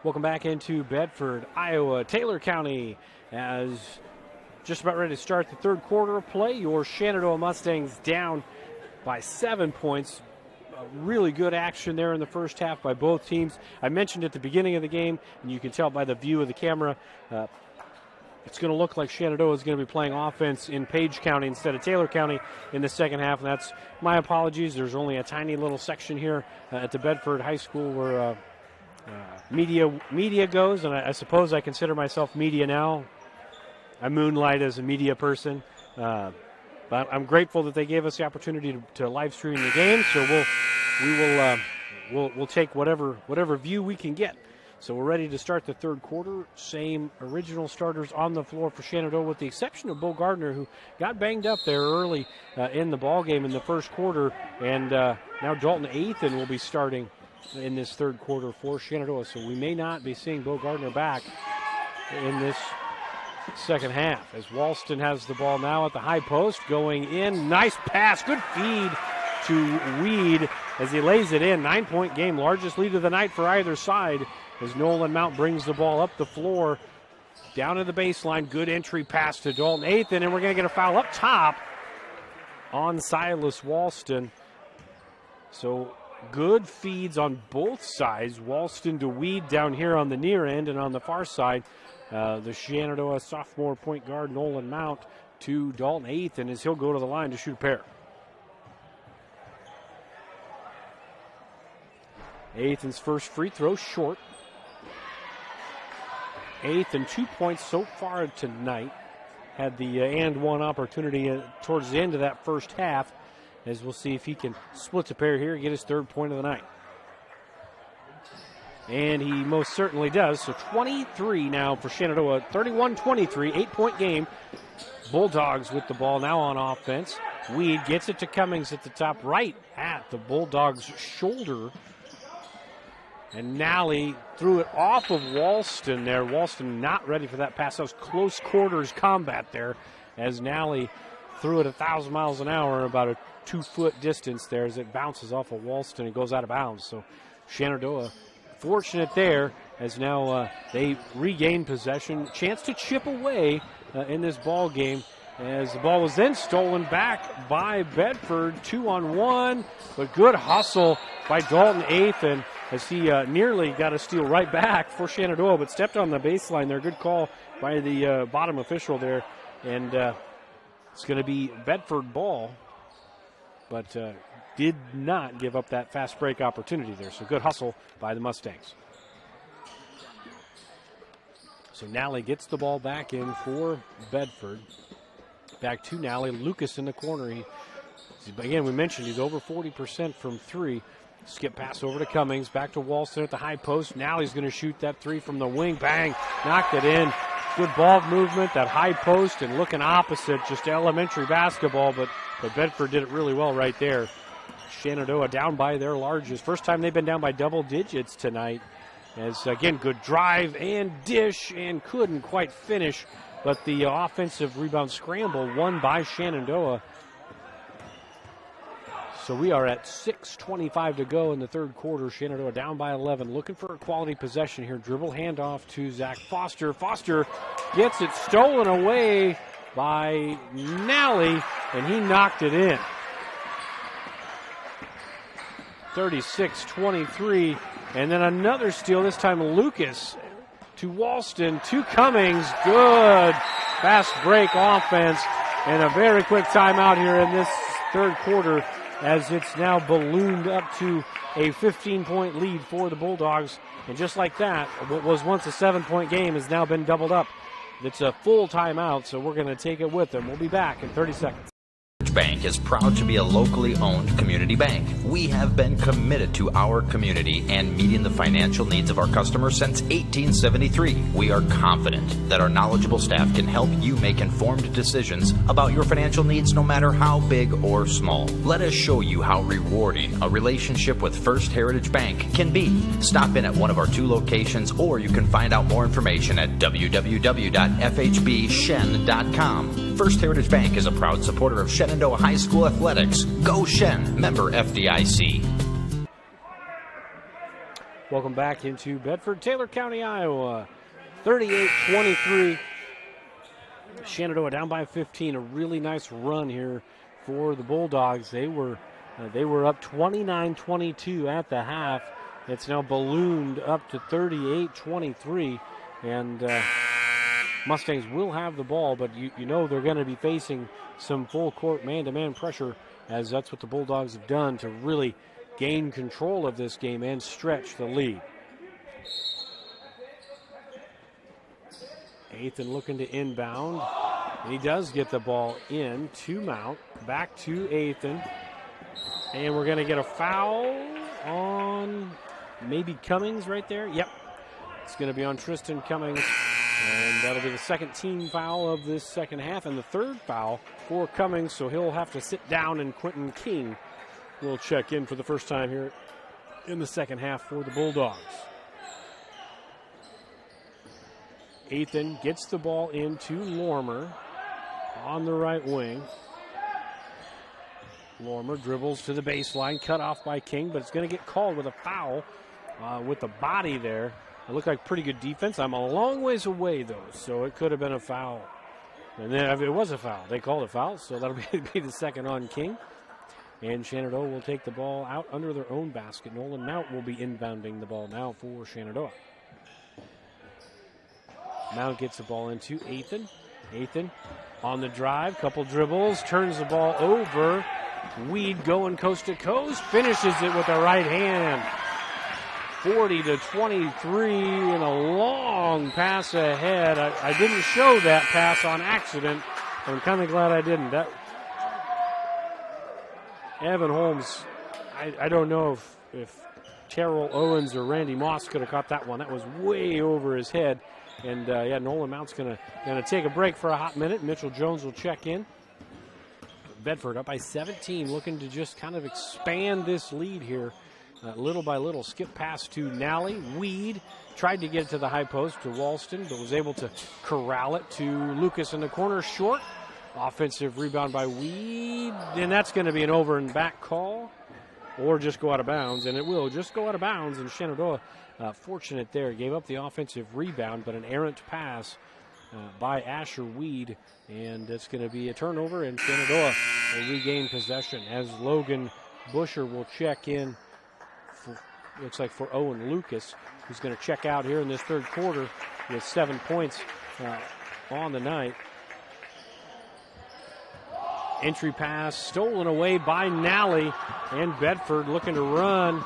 Welcome back into Bedford, Iowa, Taylor County, as just about ready to start the third quarter of play. Your Shenandoah Mustangs down by 7 points. Really good action there in the first half by both teams. I mentioned at the beginning of the game, and you can tell by the view of the camera, it's going to look like Shenandoah is going to be playing offense in Page County instead of Taylor County in the second half, and that's my apologies. There's only a tiny little section here at the Bedford High School where media goes, and I suppose I consider myself media now. I moonlight as a media person, but I'm grateful that they gave us the opportunity to live stream the game. So we'll take whatever view we can get. So we're ready to start the third quarter. Same original starters on the floor for Shenandoah, with the exception of Bo Gardner, who got banged up there early in the ball game in the first quarter, and now Dalton Athan will be starting in this third quarter for Shenandoah. So we may not be seeing Bo Gardner back in this second half, as Walston has the ball now at the high post, going in. Nice pass, good feed to Weed as he lays it in. 9-point game, largest lead of the night for either side, as Nolan Mount brings the ball up the floor, down to the baseline. Good entry pass to Dalton Athan, and we're going to get a foul up top on Silas Walston. So good feeds on both sides. Walston to Weed down here on the near end, and on the far side, the Shenandoah sophomore point guard Nolan Mount to Dalton Athan as he'll go to the line to shoot a pair. Athan's first free throw short. Athan 2 points so far tonight. Had the and one opportunity towards the end of that first half, as we'll see if he can split a pair here and get his third point of the night. And he most certainly does. So 23 now for Shenandoah, 31-23, 8-point game. Bulldogs with the ball now on offense. Weed gets it to Cummings at the top, right at the Bulldogs' shoulder. And Nally threw it off of Walston there. Walston not ready for that pass. That was close quarters combat there, as Nally threw it 1,000 miles an hour, about a 2-foot distance there, as it bounces off of Walston and goes out of bounds. So Shenandoah fortunate there, as now they regain possession. Chance to chip away in this ball game, as the ball was then stolen back by Bedford. 2-on-1, but good hustle by Dalton Athan, as he nearly got a steal right back for Shenandoah, but stepped on the baseline there. Good call by the bottom official there, and it's going to be Bedford ball, but did not give up that fast break opportunity there. So good hustle by the Mustangs. So Nally gets the ball back in for Bedford. Back to Nally. Lucas in the corner. Again, we mentioned he's over 40% from three. Skip pass over to Cummings. Back to Walston at the high post. Nally's going to shoot that three from the wing. Bang. Knocked it in. Good ball movement. That high post and looking opposite. Just elementary basketball, but Bedford did it really well right there. Shenandoah down by their largest. First time they've been down by double digits tonight. As, again, good drive and dish, and couldn't quite finish. But the offensive rebound scramble won by Shenandoah. So we are at 6:25 to go in the third quarter. Shenandoah down by 11. Looking for a quality possession here. Dribble handoff to Zach Foster. Foster gets it stolen away by Nally, and he knocked it in. 36-23. And then another steal, this time Lucas to Walston, to Cummings. Good fast break offense, and a very quick timeout here in this third quarter, as it's now ballooned up to a 15-point lead for the Bulldogs. And just like that, what was once a 7-point game has now been doubled up. It's a full timeout, so we're going to take it with them. We'll be back in 30 seconds. Bank is proud to be a locally owned community bank. We have been committed to our community and meeting the financial needs of our customers since 1873. We are confident that our knowledgeable staff can help you make informed decisions about your financial needs, no matter how big or small. Let us show you how rewarding a relationship with First Heritage Bank can be. Stop in at one of our 2 locations, or you can find out more information at www.fhbshen.com. First Heritage Bank is a proud supporter of Shenandoah High School athletics. Go Shen, member FDIC. Welcome back into Bedford, Taylor County, Iowa. 38-23. Shenandoah down by 15. A really nice run here for the Bulldogs. They were up 29-22 at the half. It's now ballooned up to 38-23, and Mustangs will have the ball, but you know they're going to be facing some full court man-to-man pressure, as that's what the Bulldogs have done to really gain control of this game and stretch the lead. Athan looking to inbound, and he does get the ball in to Mount, back to Athan, and we're going to get a foul on maybe Cummings right there. Yep, it's going to be on Tristan Cummings, and that'll be the second team foul of this second half and the third foul for Cummings, so he'll have to sit down, and Quentin King will check in for the first time here in the second half for the Bulldogs. Athan gets the ball into Lormer on the right wing. Lormer dribbles to the baseline, cut off by King, but it's going to get called with a foul with the body there. It looked like pretty good defense. I'm a long ways away, though, so it could have been a foul. And then if it was a foul, they called a foul, so that'll be the second on King. And Shenandoah will take the ball out under their own basket. Nolan Mount will be inbounding the ball now for Shenandoah. Mount gets the ball into Athan. Athan on the drive, couple dribbles, turns the ball over. Weed going coast to coast, finishes it with the right hand. 40-23 and a long pass ahead. I didn't show that pass on accident. I'm kind of glad I didn't. Evan Holmes, I don't know if Terrell Owens or Randy Moss could have caught that one. That was way over his head. And Nolan Mount's gonna take a break for a hot minute. Mitchell Jones will check in. Bedford up by 17, looking to just kind of expand this lead here, little by little. Skip pass to Nally. Weed tried to get it to the high post to Walston, but was able to corral it to Lucas in the corner, short. Offensive rebound by Weed, and that's going to be an over and back call, or just go out of bounds, and it will just go out of bounds. And Shenandoah, fortunate there, gave up the offensive rebound, but an errant pass by Asher Weed, and it's going to be a turnover, and Shenandoah will regain possession as Logan Busher will check in, looks like for Owen Lucas, who's going to check out here in this third quarter with 7 points on the night. Entry pass stolen away by Nally, and Bedford looking to run.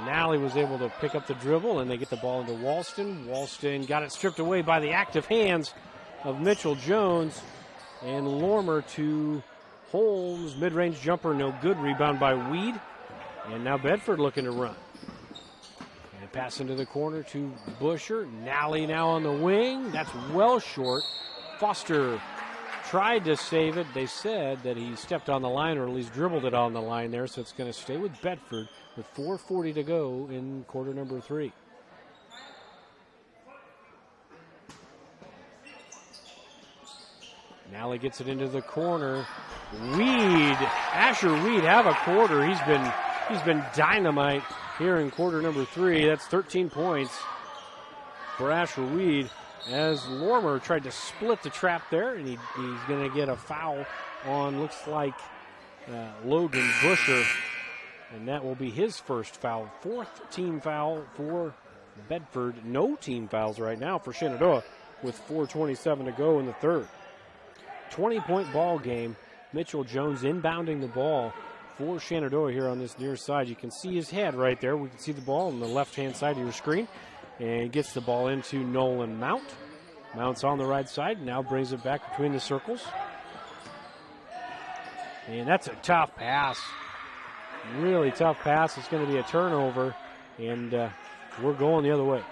Nally was able to pick up the dribble, and they get the ball into Walston. Walston got it stripped away by the active hands of Mitchell Jones. And Lormer to Holmes. Mid-range jumper, no good. Rebound by Weed. And now Bedford looking to run. And pass into the corner to Busher. Nally now on the wing. That's well short. Foster tried to save it. They said that he stepped on the line, or at least dribbled it on the line there, so it's going to stay with Bedford with 4:40 to go in quarter number 3. Nally gets it into the corner. Weed, Asher Weed, have a quarter. He's been dynamite here in quarter number 3. That's 13 points for Asher Weed, as Lormer tried to split the trap there, and he's going to get a foul on, looks like, Logan Busher, and that will be his first foul. 4th team foul for Bedford. No team fouls right now for Shenandoah with 4:27 to go in the third. 20-point ball game. Mitchell Jones inbounding the ball for Shenandoah here on this near side. You can see his head right there. We can see the ball on the left-hand side of your screen. And he gets the ball into Nolan Mount. Mount's on the right side, now brings it back between the circles. And that's a tough pass. Really tough pass. It's going to be a turnover, and we're going the other way.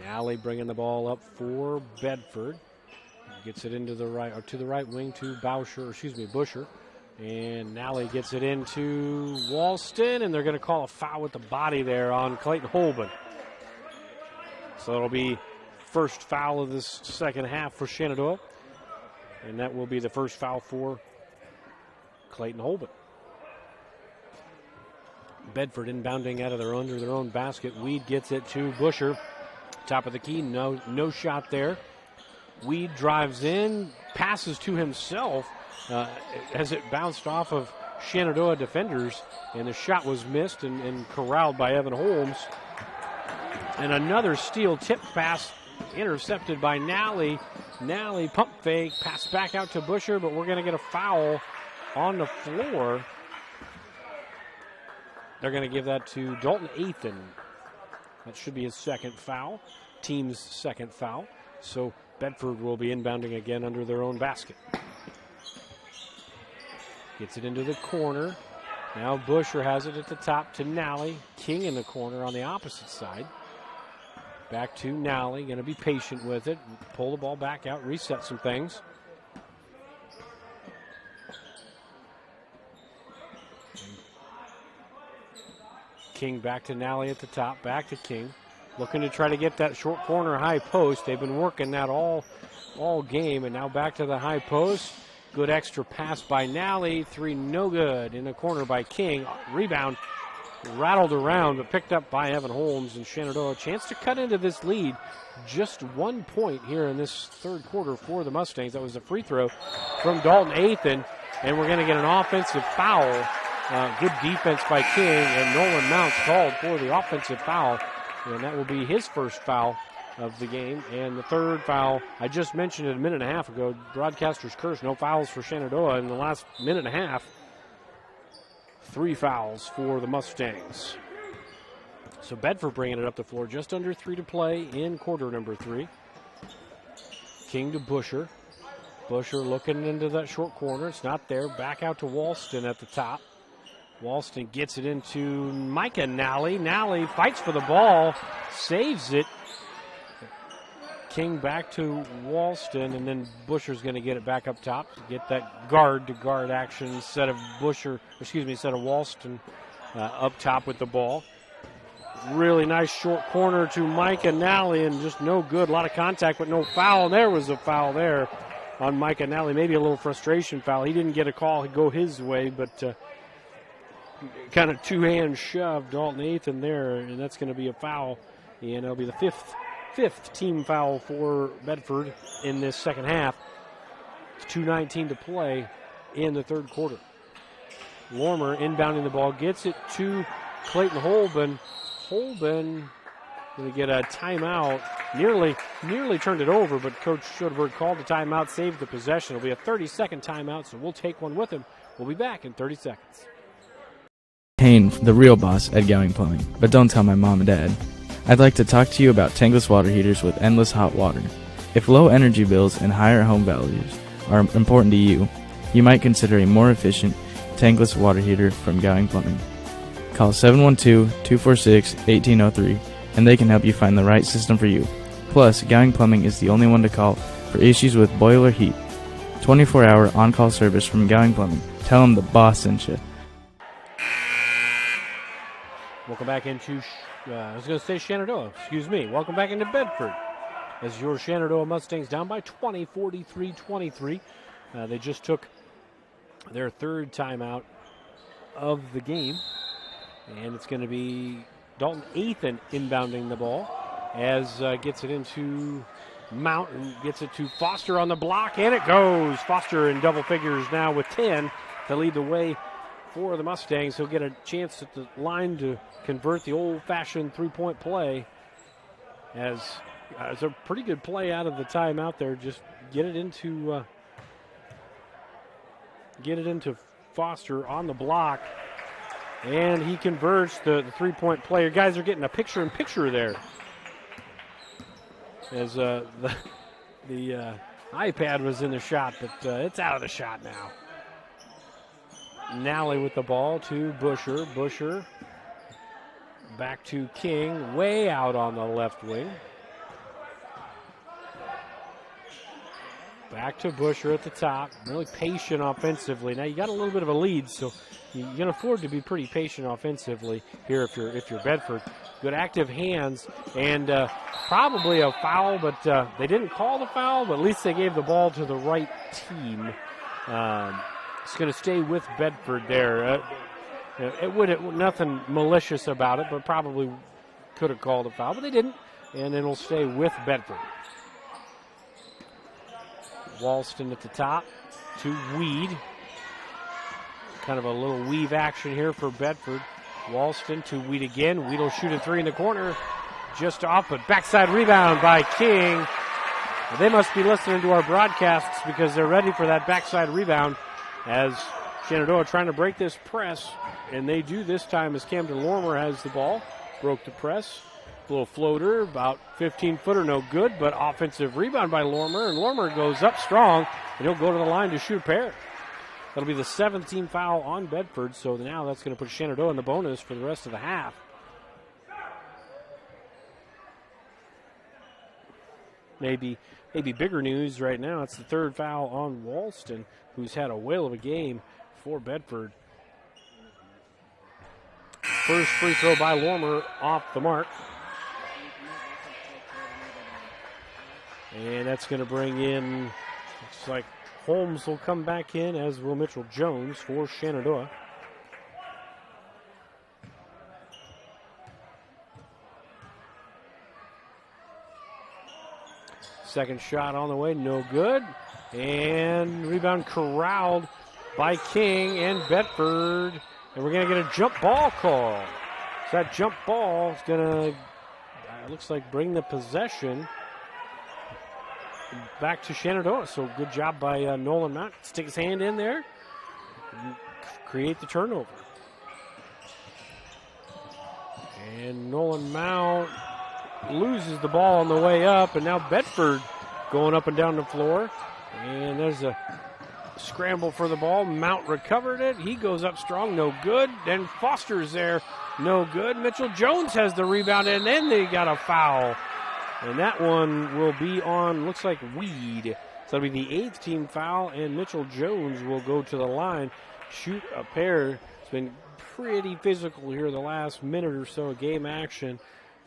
Nally bringing the ball up for Bedford. Gets it into the right, or to the right wing to Busher. And Nally gets it into Walston, and they're going to call a foul with the body there on Clayton Holben. So it'll be first foul of this second half for Shenandoah. And that will be the first foul for Clayton Holben. Bedford inbounding out of under their own basket. Weed gets it to Busher. Top of the key, no shot there. Weed drives in, passes to himself as it bounced off of Shenandoah defenders, and the shot was missed and corralled by Evan Holmes. And another steal tip pass intercepted by Nally. Nally pump fake, pass back out to Busher, but we're going to get a foul on the floor. They're going to give that to Dalton Athan. That should be his second foul, team's second foul. So Bedford will be inbounding again under their own basket. Gets it into the corner. Now Busher has it at the top to Nally. King in the corner on the opposite side. Back to Nally, going to be patient with it. Pull the ball back out, reset some things. King back to Nally at the top, back to King. Looking to try to get that short corner high post. They've been working that all game, and now back to the high post. Good extra pass by Nally. Three no good in the corner by King. Rebound rattled around, but picked up by Evan Holmes, and Shenandoah a chance to cut into this lead. Just 1 point here in this third quarter for the Mustangs. That was a free throw from Dalton Athan, and we're going to get an offensive foul. Good defense by King, and Nolan Mounts called for the offensive foul, and that will be his first foul of the game. And the third foul, I just mentioned it a minute and a half ago, broadcaster's curse, no fouls for Shenandoah in the last minute and a half. 3 fouls for the Mustangs. So Bedford bringing it up the floor, just under 3 to play in quarter number 3. King to Busher. Busher looking into that short corner. It's not there. Back out to Walston at the top. Walston gets it into Micah Nally. Nally fights for the ball, saves it. King back to Walston, and then Busher's going to get it back up top to get that guard-to-guard action instead of Walston up top with the ball. Really nice short corner to Micah Nally, and just no good. A lot of contact, but no foul. And there was a foul there on Micah Nally. Maybe a little frustration foul. He didn't get a call go his way, but kind of two-hand shove Dalton Athan there, and that's going to be a foul. And it'll be the fifth team foul for Bedford in this second half. It's 2:19 to play in the third quarter. Lormer inbounding the ball, gets it to Clayton Holben. Holben going to get a timeout. Nearly turned it over, but Coach Schoenberg called the timeout, saved the possession. It'll be a 30-second timeout, so we'll take one with him. We'll be back in 30 seconds. Hayne, the real boss at Gowing Plumbing, but don't tell my mom and dad. I'd like to talk to you about tankless water heaters with endless hot water. If low energy bills and higher home values are important to you, you might consider a more efficient tankless water heater from Gowing Plumbing. Call 712-246-1803 and they can help you find the right system for you. Plus, Gowing Plumbing is the only one to call for issues with boiler heat. 24-hour on-call service from Gowing Plumbing. Tell them the boss sent you. Welcome back into, Shenandoah. Welcome back into Bedford as your Shenandoah Mustangs down by 20, 43-23. They just took their third timeout of the game, and it's going to be Dalton Athan inbounding the ball as gets it into Mount and gets it to Foster on the block, and it goes. Foster in double figures now with 10 to lead the way for the Mustangs. He'll get a chance at the line to convert the old-fashioned three-point play as it's a pretty good play out of the timeout there. Just get it into Foster on the block, and he converts the three-point play. Guys are getting a picture-in-picture there as the iPad was in the shot, but it's out of the shot now. Nally with the ball to Busher. Busher back to King, way out on the left wing. Back to Busher at the top. Really patient offensively. Now you got a little bit of a lead, so you can afford to be pretty patient offensively here if you're Bedford. good active hands, and probably a foul, but they didn't call the foul, but at least they gave the ball to the right team. It's going to stay with Bedford there. It would nothing malicious about it, but probably could have called a foul, but they didn't, and it'll stay with Bedford. Walston at the top to Weed. Kind of a little weave action here for Bedford. Walston to Weed again. Weed will shoot a three in the corner. Just off, but backside rebound by King. They must be listening to our broadcasts because they're ready for that backside rebound as Shenandoah trying to break this press. And they do this time as Camden Lorimer has the ball. Broke the press. A little floater, about 15-footer, no good, but offensive rebound by Lorimer. And Lorimer goes up strong, and he'll go to the line to shoot a pair. That'll be the 7th team foul on Bedford, so now that's going to put Shenandoah in the bonus for the rest of the half. Maybe bigger news right now. It's the 3rd foul on Walston, who's had a whale of a game for Bedford. First free throw by Lorimer off the mark. And that's going to bring in, looks like Holmes will come back in, as will Mitchell Jones for Shenandoah. Second shot on the way, no good. And rebound corralled by King and Bedford. And we're going to get a jump ball call. So that jump ball is going to, looks like, bring the possession back to Shenandoah. So good job by Nolan Mount. Stick his hand in there. Create the turnover. And Nolan Mount loses the ball on the way up. And now Bedford going up and down the floor. And there's a scramble for the ball. Mount recovered it. He goes up strong. No good. Then Foster's there. No good. Mitchell Jones has the rebound. And then they got a foul. And that one will be on, looks like, Weed. So it'll be the 8th team foul, and Mitchell Jones will go to the line, shoot a pair. It's been pretty physical here the last minute or so of game action.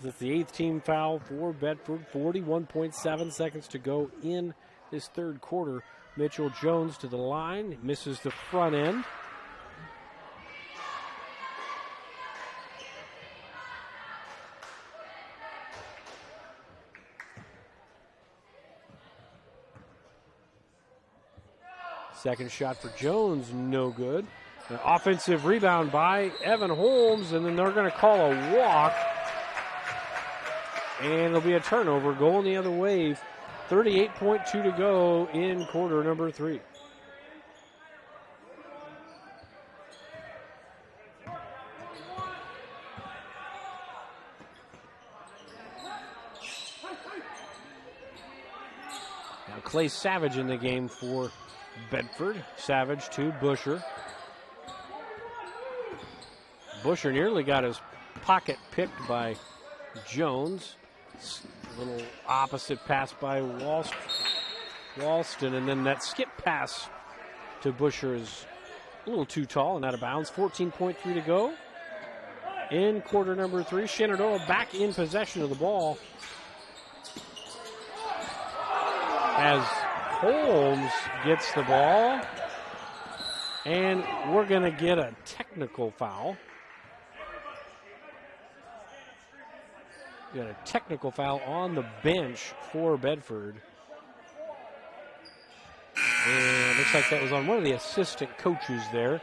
It's the 8th team foul for Bedford. 41.7 seconds to go in this 3rd quarter. Mitchell Jones to the line, misses the front end. Second shot for Jones, no good. An offensive rebound by Evan Holmes, and then they're going to call a walk. And it'll be a turnover going the other way. 38.2 to go in quarter number 3. Now Clay Savage in the game for Bedford. Savage to Busher. Busher nearly got his pocket picked by Jones. A little opposite pass by Walston, and then that skip pass to Busher is a little too tall and out of bounds. 14.3 to go in quarter number 3. Shenandoah back in possession of the ball as Holmes gets the ball, and we're going to get a technical foul. Got a technical foul on the bench for Bedford. And it looks like that was on one of the assistant coaches there.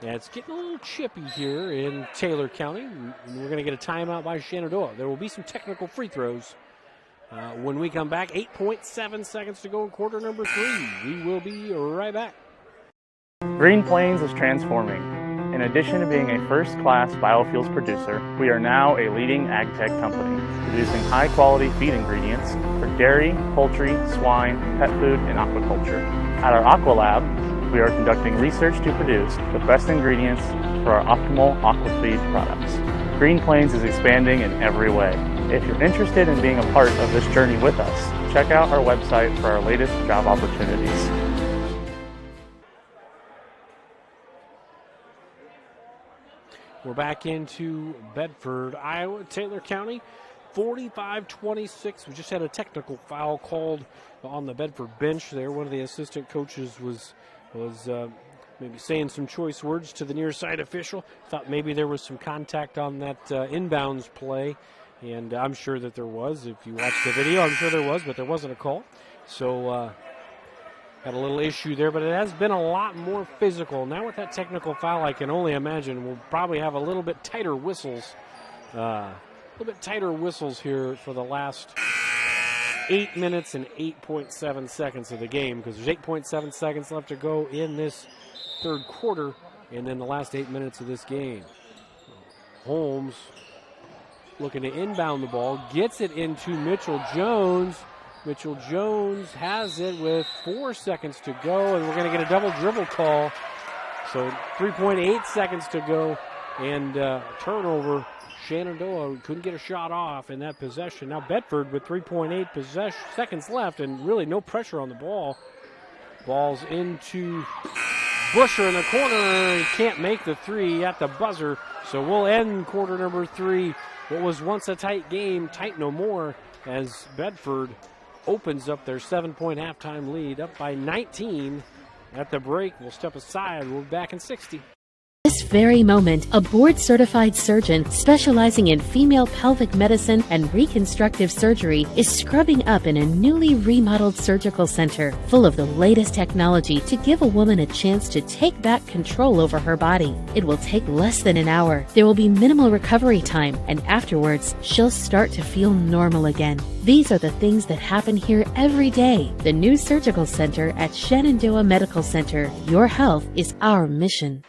And it's getting a little chippy here in Taylor County. And we're going to get a timeout by Shenandoah. There will be some technical free throws. When we come back, 8.7 seconds to go in quarter number 3. We will be right back. Green Plains is transforming. In addition to being a first-class biofuels producer, we are now a leading ag tech company, producing high-quality feed ingredients for dairy, poultry, swine, pet food, and aquaculture. At our Aqua Lab, we are conducting research to produce the best ingredients for our optimal aquafeed products. Green Plains is expanding in every way. If you're interested in being a part of this journey with us, check out our website for our latest job opportunities. We're back into Bedford, Iowa, Taylor County, 45-26. We just had a technical foul called on the Bedford bench there. One of the assistant coaches was maybe saying some choice words to the near side official. Thought maybe there was some contact on that inbounds play, and I'm sure that there was. If you watch the video, I'm sure there was, but there wasn't a call. So had a little issue there, but it has been a lot more physical. Now with that technical foul, I can only imagine we'll probably have a little bit tighter whistles. Here for the last 8 minutes and 8.7 seconds of the game, because there's 8.7 seconds left to go in this third quarter, and then the last 8 minutes of this game. Holmes looking to inbound the ball, gets it into Mitchell Jones. Mitchell Jones has it with 4 seconds to go, and we're going to get a double dribble call. So 3.8 seconds to go, and turnover. Shenandoah couldn't get a shot off in that possession. Now Bedford with 3.8 seconds left and really no pressure on the ball. Ball's into Busher in the corner. He can't make the three at the buzzer. So we'll end quarter number 3. What was once a tight game, tight no more, as Bedford opens up their 7-point halftime lead, up by 19 at the break. We'll step aside. We'll be back in 60. This very moment, a board-certified surgeon specializing in female pelvic medicine and reconstructive surgery is scrubbing up in a newly remodeled surgical center full of the latest technology to give a woman a chance to take back control over her body. It will take less than an hour. There will be minimal recovery time, and afterwards, she'll start to feel normal again. These are the things that happen here every day. The new surgical center at Shenandoah Medical Center. Your health is our mission.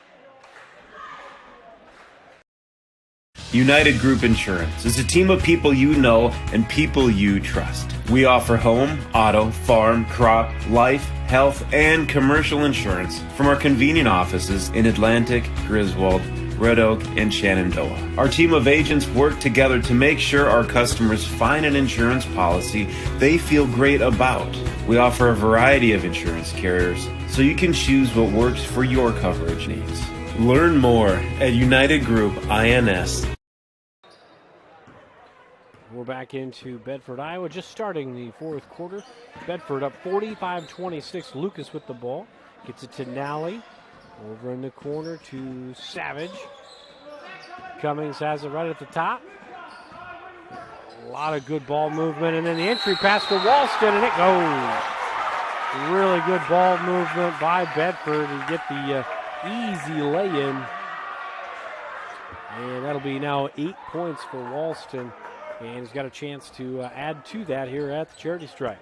United Group Insurance is a team of people you know and people you trust. We offer home, auto, farm, crop, life, health, and commercial insurance from our convenient offices in Atlantic, Griswold, Red Oak, and Shenandoah. Our team of agents work together to make sure our customers find an insurance policy they feel great about. We offer a variety of insurance carriers, so you can choose what works for your coverage needs. Learn more at United Group INS. We're back into Bedford, Iowa, just starting the fourth quarter. Bedford up 45-26. Lucas with the ball. Gets it to Nally. Over in the corner to Savage. Cummings has it right at the top. A lot of good ball movement. And then the entry pass to Walston, and it goes. Really good ball movement by Bedford to get the easy lay-in. And that'll be now 8 points for Walston. And he's got a chance to add to that here at the charity stripe.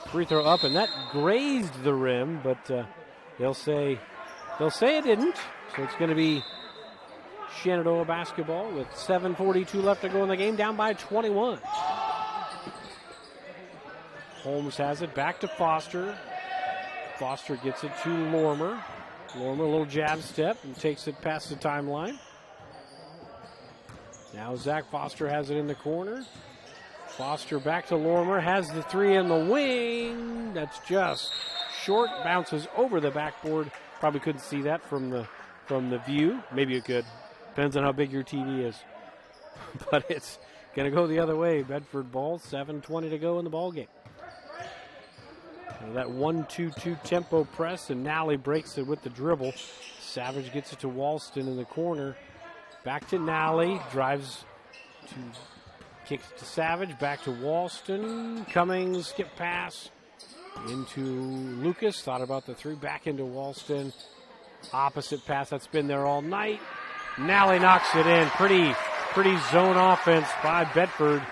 Free throw up, and that grazed the rim, but they'll say it didn't. So it's going to be Shenandoah basketball with 7:42 left to go in the game, down by 21. Holmes has it back to Foster. Foster gets it to Lormer. Lormer, a little jab step, and takes it past the timeline. Now Zach Foster has it in the corner. Foster back to Lormer, has the three in the wing. That's just short, bounces over the backboard. Probably couldn't see that from the view. Maybe you could. Depends on how big your TV is. But it's going to go the other way. Bedford ball, 7:20 to go in the ball game. That 1-2-2 tempo press, and Nally breaks it with the dribble. Savage gets it to Walston in the corner. Back to Nally, drives to, kicks to Savage, back to Walston. Cummings, skip pass into Lucas. Thought about the three, back into Walston. Opposite pass that's been there all night. Nally knocks it in. Pretty zone offense by Bedford.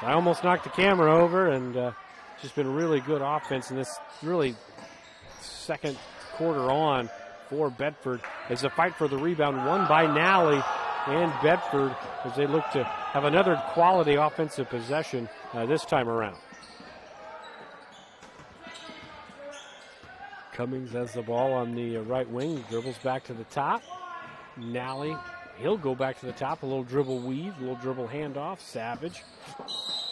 I almost knocked the camera over, and just been really good offense in this really second quarter on for Bedford. It's a fight for the rebound, won by Nally and Bedford as they look to have another quality offensive possession this time around. Cummings has the ball on the right wing, dribbles back to the top. Nally, he'll go back to the top, a little dribble weave, a little dribble handoff. Savage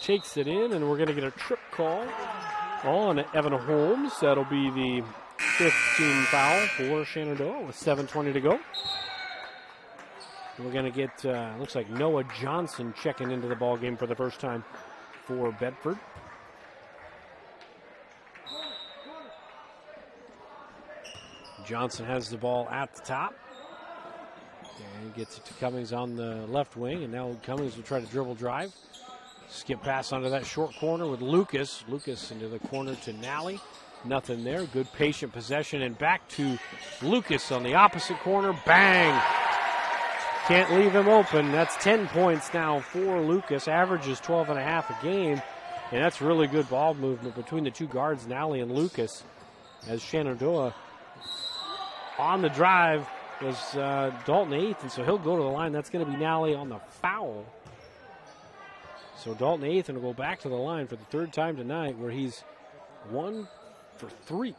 takes it in, and we're going to get a trip call on Evan Holmes. That'll be the fifth team foul for Shenandoah with 7:20 to go. We're going to get, looks like Noah Johnson checking into the ball game for the first time for Bedford. Johnson has the ball at the top. And gets it to Cummings on the left wing, and now Cummings will try to dribble drive. Skip pass onto that short corner with Lucas. Lucas into the corner to Nally. Nothing there. Good patient possession, and back to Lucas on the opposite corner. Bang! Can't leave him open. That's 10 points now for Lucas. Averages 12.5 a game, and that's really good ball movement between the two guards, Nally and Lucas, as Shenandoah on the drive was Dalton Athan, so he'll go to the line. That's going to be Nally on the foul. So Dalton Athan will go back to the line for the third time tonight, where he's 1 for 3.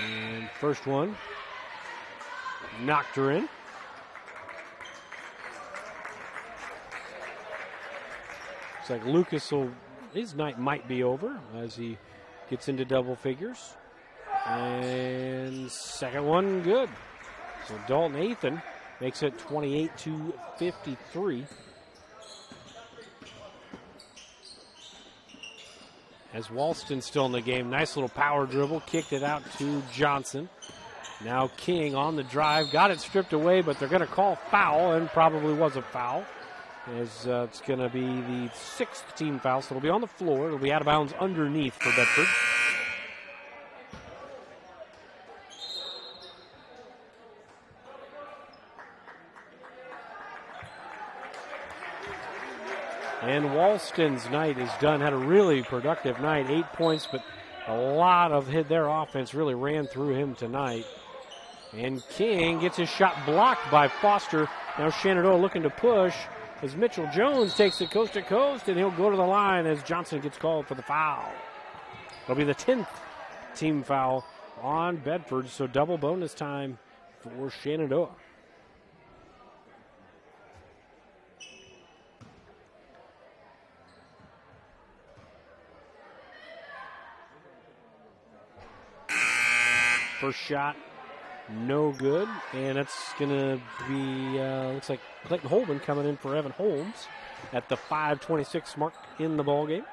And first one, knocked her in. Looks like Lucas his night might be over as he gets into double figures. And second one, good. So Dalton Athan makes it 28-53. As Walston's still in the game. Nice little power dribble. Kicked it out to Johnson. Now King on the drive. Got it stripped away, but they're going to call foul, and probably was a foul. As it's going to be the 6th team foul, so it'll be on the floor. It'll be out of bounds underneath for Bedford. And Walston's night is done. Had a really productive night. 8 points, but a lot of their offense really ran through him tonight. And King gets his shot blocked by Foster. Now Shenandoah looking to push as Mitchell Jones takes it coast to coast, and he'll go to the line as Johnson gets called for the foul. It'll be the 10th team foul on Bedford, so double bonus time for Shenandoah. First shot, no good, and that's going to be, looks like Clayton Holman coming in for Evan Holmes at the 5:26 mark in the ball game.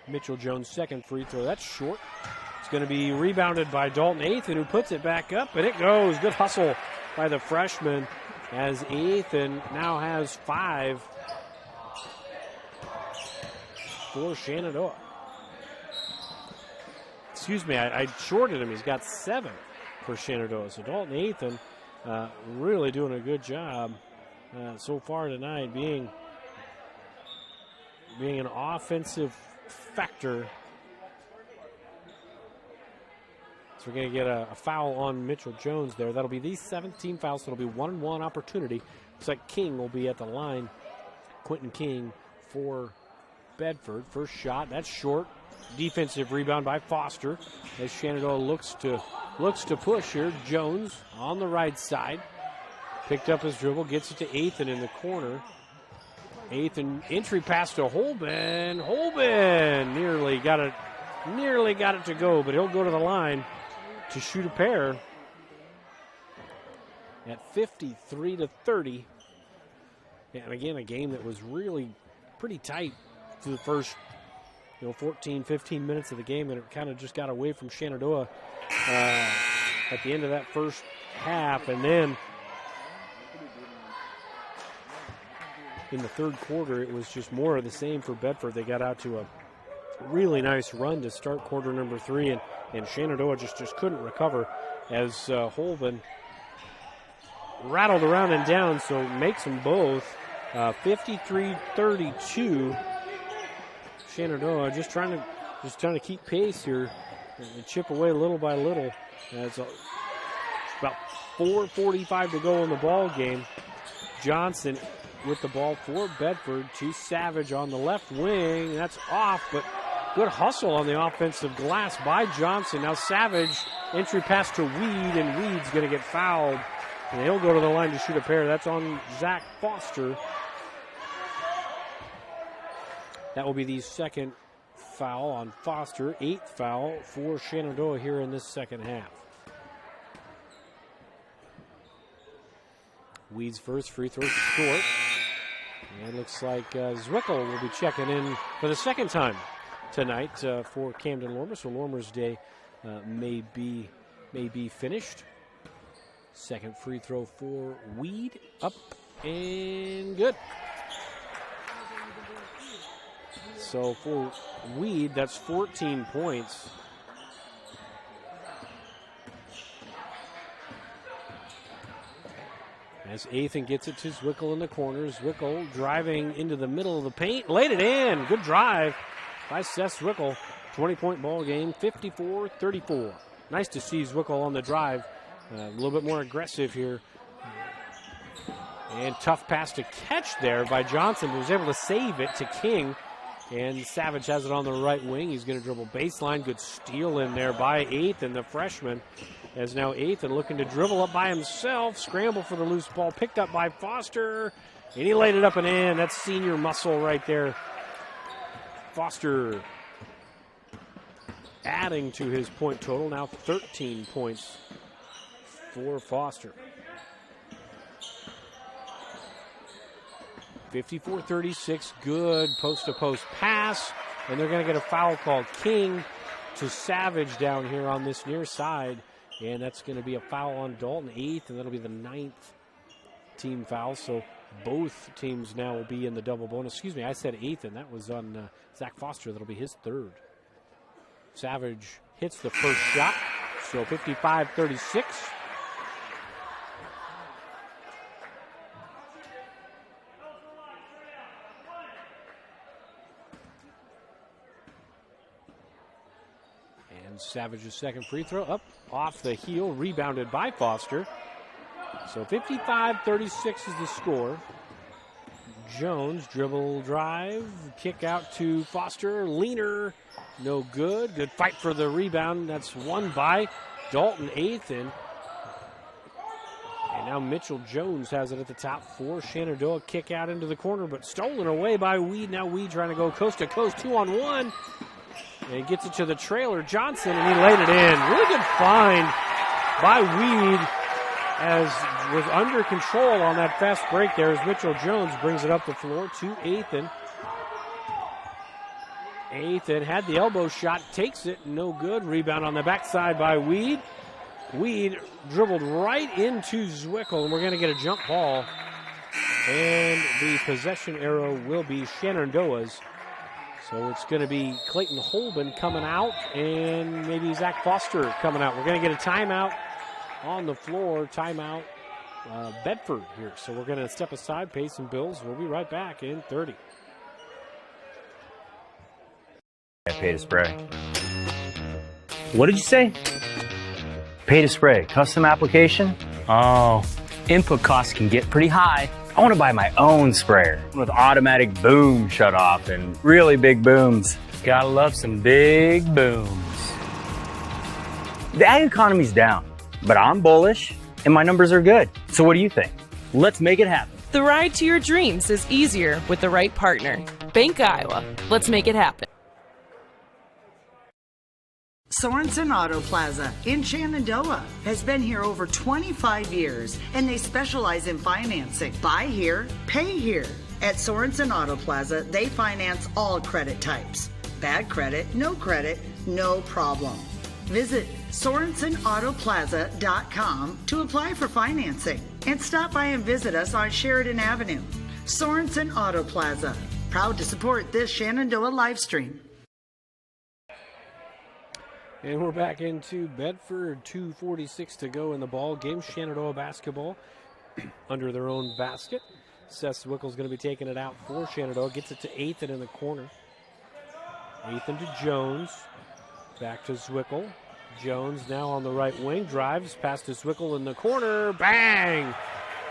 Mitchell Jones' second free throw, that's short. It's going to be rebounded by Dalton Athan, who puts it back up, and it goes. Good hustle by the freshman as Athan now has 5 for Shenandoah. Excuse me, I shorted him. He's got 7 for Shenandoah. So Dalton Athan really doing a good job so far tonight, being an offensive factor. So we're going to get a foul on Mitchell Jones there. That'll be the 7th team foul, so it'll be 1-1 opportunity. Looks like King will be at the line. Quentin King for Bedford. First shot, that's short. Defensive rebound by Foster as Shenandoah looks to push here. Jones on the right side. Picked up his dribble, gets it to Athan in the corner. Athan entry pass to Holman. Holman nearly got it to go, but he'll go to the line to shoot a pair at 53-30. And again, a game that was really pretty tight through the first 14, 15 minutes of the game, and it kind of just got away from Shenandoah at the end of that first half. And then in the third quarter, it was just more of the same for Bedford. They got out to a really nice run to start quarter number 3, and Shenandoah just couldn't recover as Holman rattled around and down, so makes them both 53-32. Shenandoah just trying to keep pace here and chip away little by little. It's about 4:45 to go in the ball game. Johnson with the ball for Bedford to Savage on the left wing. That's off, but Good hustle on the offensive glass by Johnson. Now Savage, entry pass to Weed, and Weed's going to get fouled. And he'll go to the line to shoot a pair. That's on Zach Foster. That will be the second foul on Foster. 8th foul for Shenandoah here in this second half. Weed's first free throw short. And it looks like Zwickel will be checking in for the second time tonight for Camden Lormer. So Lormer's day may be finished. Second free throw for Weed. Up and good. So for Weed, that's 14 points. As Athan gets it to Zwickel in the corner. Zwickel driving into the middle of the paint. Laid it in. Good drive by Seth Zwickel. 20-point ball game, 54-34. Nice to see Zwickel on the drive. A little bit more aggressive here. And tough pass to catch there by Johnson, who was able to save it to King. And Savage has it on the right wing. He's going to dribble baseline. Good steal in there by Athan, the freshman. As now Athan looking to dribble up by himself. Scramble for the loose ball. Picked up by Foster. And he laid it up and in. That's senior muscle right there. Foster adding to his point total. Now 13 points for Foster. 54-36. Good post-to-post pass. And they're going to get a foul called. King to Savage down here on this near side. And that's going to be a foul on Dalton, 8th, and that'll be the 9th team foul. So both teams now will be in the double bonus. Excuse me, I said 8th, and that was on Zach Foster. That'll be his 3rd. Savage hits the first shot. So 55-36. Savage's second free throw up off the heel, rebounded by Foster. So 55-36 is the score. Jones dribble drive, kick out to Foster, leaner, no good. Good fight for the rebound. That's won by Dalton Athan. And now Mitchell Jones has it at the top for Shenandoah. Kick out into the corner, but stolen away by Weed. Now Weed trying to go coast to coast, 2-on-1. And gets it to the trailer, Johnson, and he laid it in. Really good find by Weed, as was under control on that fast break there as Mitchell Jones brings it up the floor to Athan. Athan had the elbow shot, takes it, no good. Rebound on the backside by Weed. Weed dribbled right into Zwickel, and we're going to get a jump ball. And the possession arrow will be Shenandoah's. So it's going to be Clayton Holben coming out and maybe Zach Foster coming out. We're going to get a timeout on the floor. Timeout Bedford here. So we're going to step aside, pay some bills. We'll be right back in 30. I pay to spray. What did you say? Pay to spray. Custom application? Oh, input costs can get pretty high. I want to buy my own sprayer with automatic boom shutoff and really big booms. Gotta love some big booms. The ag economy's down, but I'm bullish and my numbers are good. So what do you think? Let's make it happen. The ride to your dreams is easier with the right partner. Bank Iowa. Let's make it happen. Sorensen Auto Plaza in Shenandoah has been here over 25 years, and they specialize in financing. Buy here, pay here. At Sorensen Auto Plaza, they finance all credit types. Bad credit, no problem. Visit SorensenAutoplaza.com to apply for financing, and stop by and visit us on Sheridan Avenue. Sorensen Auto Plaza, proud to support this Shenandoah live stream. And we're back into Bedford, 2:46 to go in the ball game. Shenandoah basketball under their own basket. Seth Zwickel's going to be taking it out for Shenandoah. Gets it to Athan in the corner. Athan to Jones. Back to Zwickel. Jones now on the right wing. Drives past to Zwickel in the corner. Bang!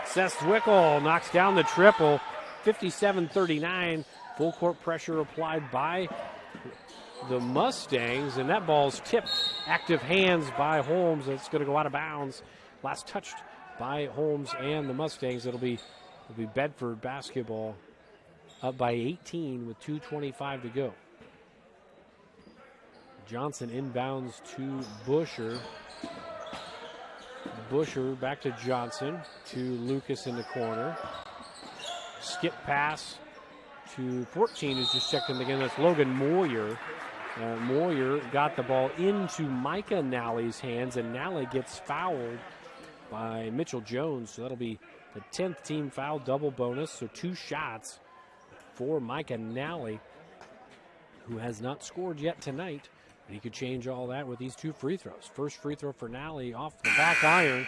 Seth Zwickel knocks down the triple. 57-39. Full court pressure applied by the Mustangs, and that ball's tipped. Active hands by Holmes. It's going to go out of bounds. Last touched by Holmes and the Mustangs. It'll be Bedford basketball up by 18 with 2:25 to go. Johnson inbounds to Busher. Busher back to Johnson, to Lucas in the corner. Skip pass to 14, who's just checked in again. That's Logan Moyer. Moyer got the ball into Micah Nally's hands, and Nally gets fouled by Mitchell Jones. So that'll be the 10th team foul, double bonus. So 2 shots for Micah Nally, who has not scored yet tonight. But he could change all that with these 2 free throws. First free throw for Nally off the back iron.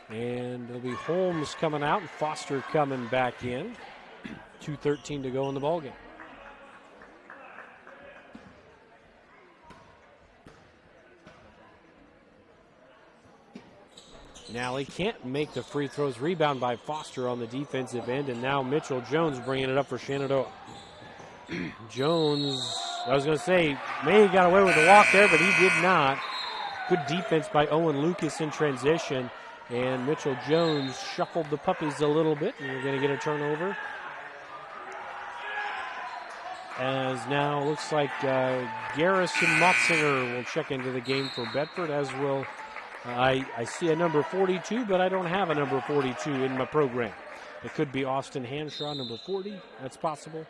And it'll be Holmes coming out and Foster coming back in. 2:13 to go in the ballgame. Nally can't make the free throws. Rebound by Foster on the defensive end. And now Mitchell Jones bringing it up for Shenandoah. Jones, I was going to say, may have got away with the walk there, but he did not. Good defense by Owen Lucas in transition. And Mitchell Jones shuffled the puppies a little bit, and we're going to get a turnover. As now looks like Garrison Motzinger will check into the game for Bedford, as will I see a number 42, but I don't have a number 42 in my program. It could be Austin Hanshaw, number 40. That's possible.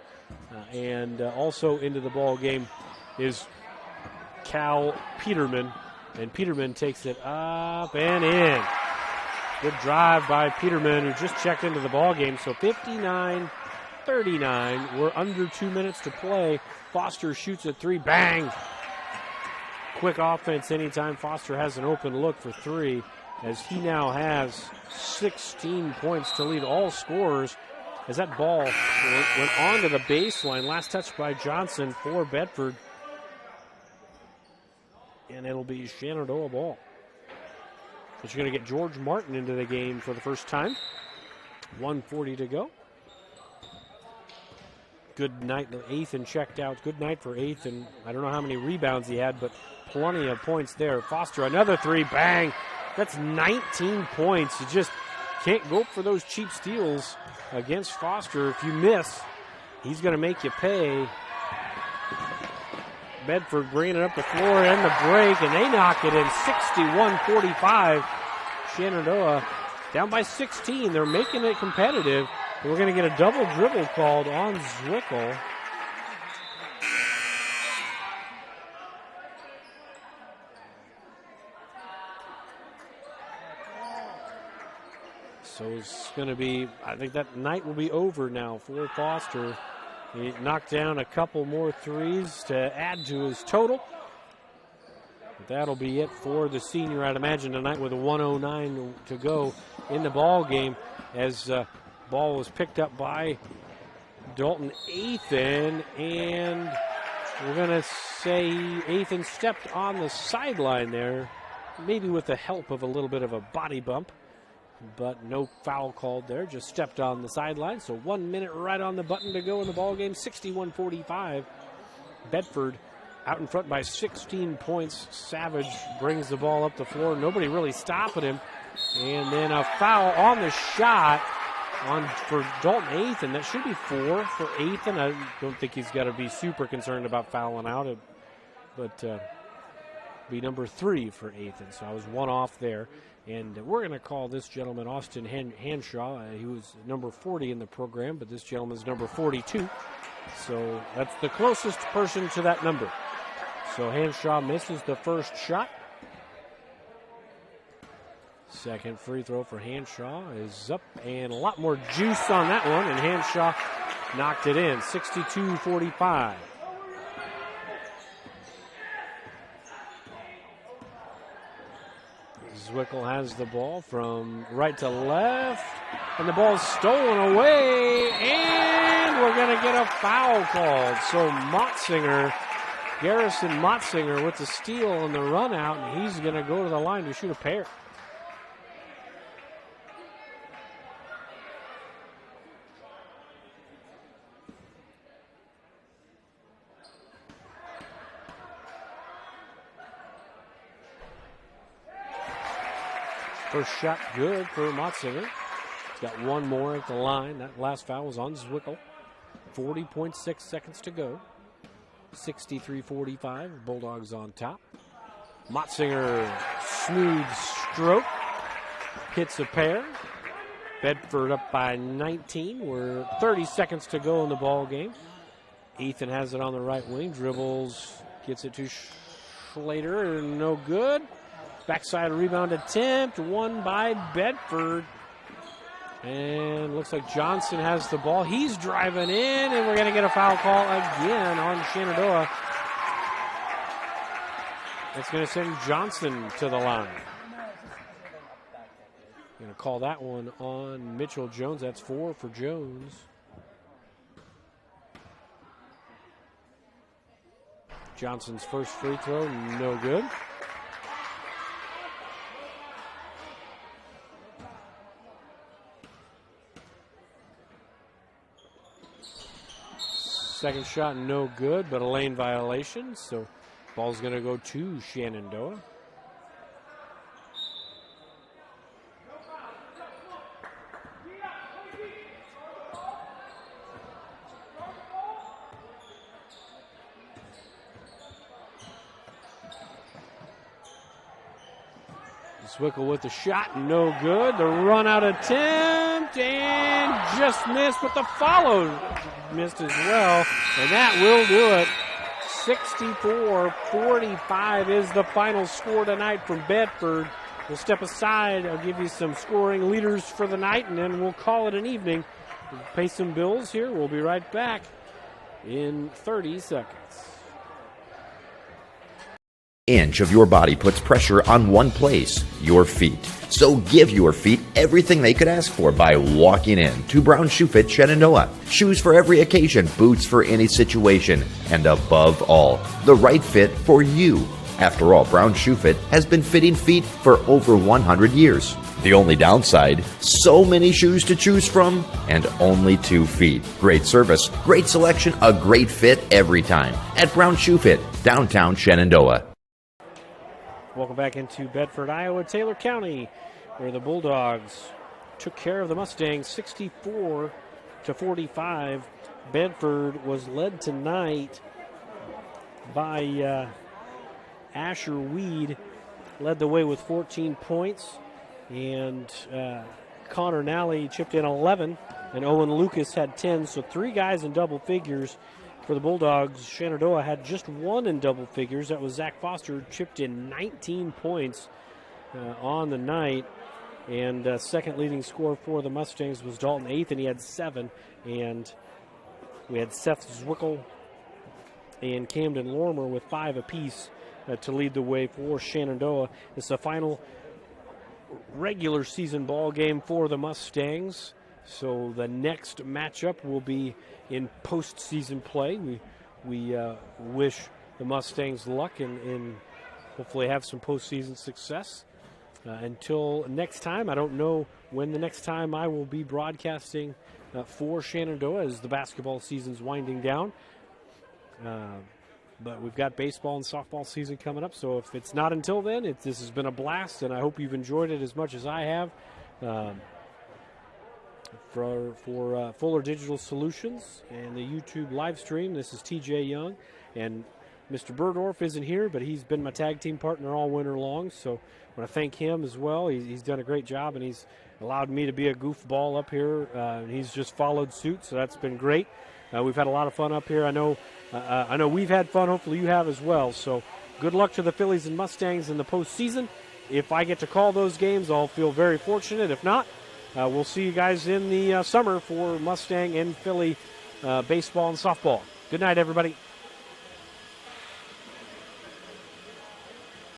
And also into the ball game is Cal Peterman. And Peterman takes it up and in. Good drive by Peterman, who just checked into the ball game. So 59-39. We're under 2 minutes to play. Foster shoots a 3. Bang! Quick offense anytime Foster has an open look for 3, as he now has 16 points to lead all scorers, as that ball went onto the baseline. Last touch by Johnson for Bedford. And it'll be Shenandoah ball. But you're going to get George Martin into the game for the first time. 1:40 to go. Good night. Athan checked out. Good night for Athan. I don't know how many rebounds he had, but plenty of points there. Foster, another 3. Bang! That's 19 points. You just can't go for those cheap steals against Foster. If you miss, he's going to make you pay. Bedford bringing it up the floor and the break, and they knock it in 61-45. Shenandoah down by 16. They're making it competitive. We're going to get a double dribble called on Zwickel. So it's going to be, I think that night will be over now for Foster. He knocked down a couple more threes to add to his total. But that'll be it for the senior, I'd imagine, tonight with a 1:09 to go in the ball game, as ball was picked up by Dalton Athan, and we're going to say Athan stepped on the sideline there, maybe with the help of a little bit of a body bump. But no foul called there, just stepped on the sideline. So 1 minute right on the button to go in the ball game. 61-45. Bedford out in front by 16 points. Savage brings the ball up the floor. Nobody really stopping him. And then a foul on the shot for Dalton Athan. That should be 4 for Athan. I don't think he's got to be super concerned about fouling out. But be number 3 for Athan. So I was 1 off there. And we're going to call this gentleman Austin Hanshaw. He was number 40 in the program, but this gentleman's number 42. So that's the closest person to that number. So Hanshaw misses the first shot. Second free throw for Hanshaw is up, and a lot more juice on that one, and Hanshaw knocked it in, 62-45. Zwickel has the ball from right to left, and the ball's stolen away, and we're going to get a foul called. So Garrison Motzinger with the steal and the run out, and he's going to go to the line to shoot a pair. First shot good for Motzinger. He's got one more at the line. That last foul was on Zwickel. 40.6 seconds to go. 63-45. Bulldogs on top. Motzinger, smooth stroke. Hits a pair. Bedford up by 19. We're 30 seconds to go in the ball game. Ethan has it on the right wing. Dribbles. Gets it to Schlater. No good. Backside rebound attempt. Won by Bedford. And looks like Johnson has the ball. He's driving in, and we're going to get a foul call again on Shenandoah. It's going to send Johnson to the line. Going to call that one on Mitchell Jones. That's 4 for Jones. Johnson's first free throw, no good. Second shot, no good, but a lane violation. So ball's going to go to Shenandoah. Zwickel with the shot, no good. The run out attempt, and just missed, but the follow missed as well, and that will do it. 64-45 is the final score tonight from Bedford. We'll step aside. I'll give you some scoring leaders for the night, and then we'll call it an evening. We'll pay some bills here. We'll be right back in 30 seconds. Inch of your body puts pressure on one place, your feet. So give your feet everything they could ask for by walking in to Brown Shoe Fit Shenandoah. Shoes for every occasion, boots for any situation, and above all, the right fit for you. After all, Brown Shoe Fit has been fitting feet for over 100 years. The only downside, so many shoes to choose from and only 2 feet. Great service, great selection, a great fit every time at Brown Shoe Fit, downtown Shenandoah. Welcome back into Bedford, Iowa, Taylor County, where the Bulldogs took care of the Mustangs 64-45. Bedford was led tonight by Asher Weed, led the way with 14 points, and Connor Nally chipped in 11, and Owen Lucas had 10, so 3 guys in double figures. For the Bulldogs, Shenandoah had just 1 in double figures. That was Zach Foster, chipped in 19 points on the night. And second leading scorer for the Mustangs was Dalton Eighth, and he had 7. And we had Seth Zwickel and Camden Lorimer with 5 apiece to lead the way for Shenandoah. It's the final regular season ball game for the Mustangs. So the next matchup will be in postseason play. We wish the Mustangs luck and hopefully have some postseason success. Until next time, I don't know when the next time I will be broadcasting for Shenandoah as the basketball season's winding down. But we've got baseball and softball season coming up, so if it's not until then, this has been a blast, and I hope you've enjoyed it as much as I have. For Fuller Digital Solutions and the YouTube live stream, this is TJ Young, and Mr. Burdorf isn't here, but he's been my tag team partner all winter long, so I want to thank him as well. He's done a great job, and he's allowed me to be a goofball up here. He's just followed suit, so that's been great. We've had a lot of fun up here. I know we've had fun. Hopefully you have as well. So good luck to the Phillies and Mustangs in the postseason. If I get to call those games, I'll feel very fortunate. If not, we'll see you guys in the summer for Mustang and Philly baseball and softball. Good night, everybody.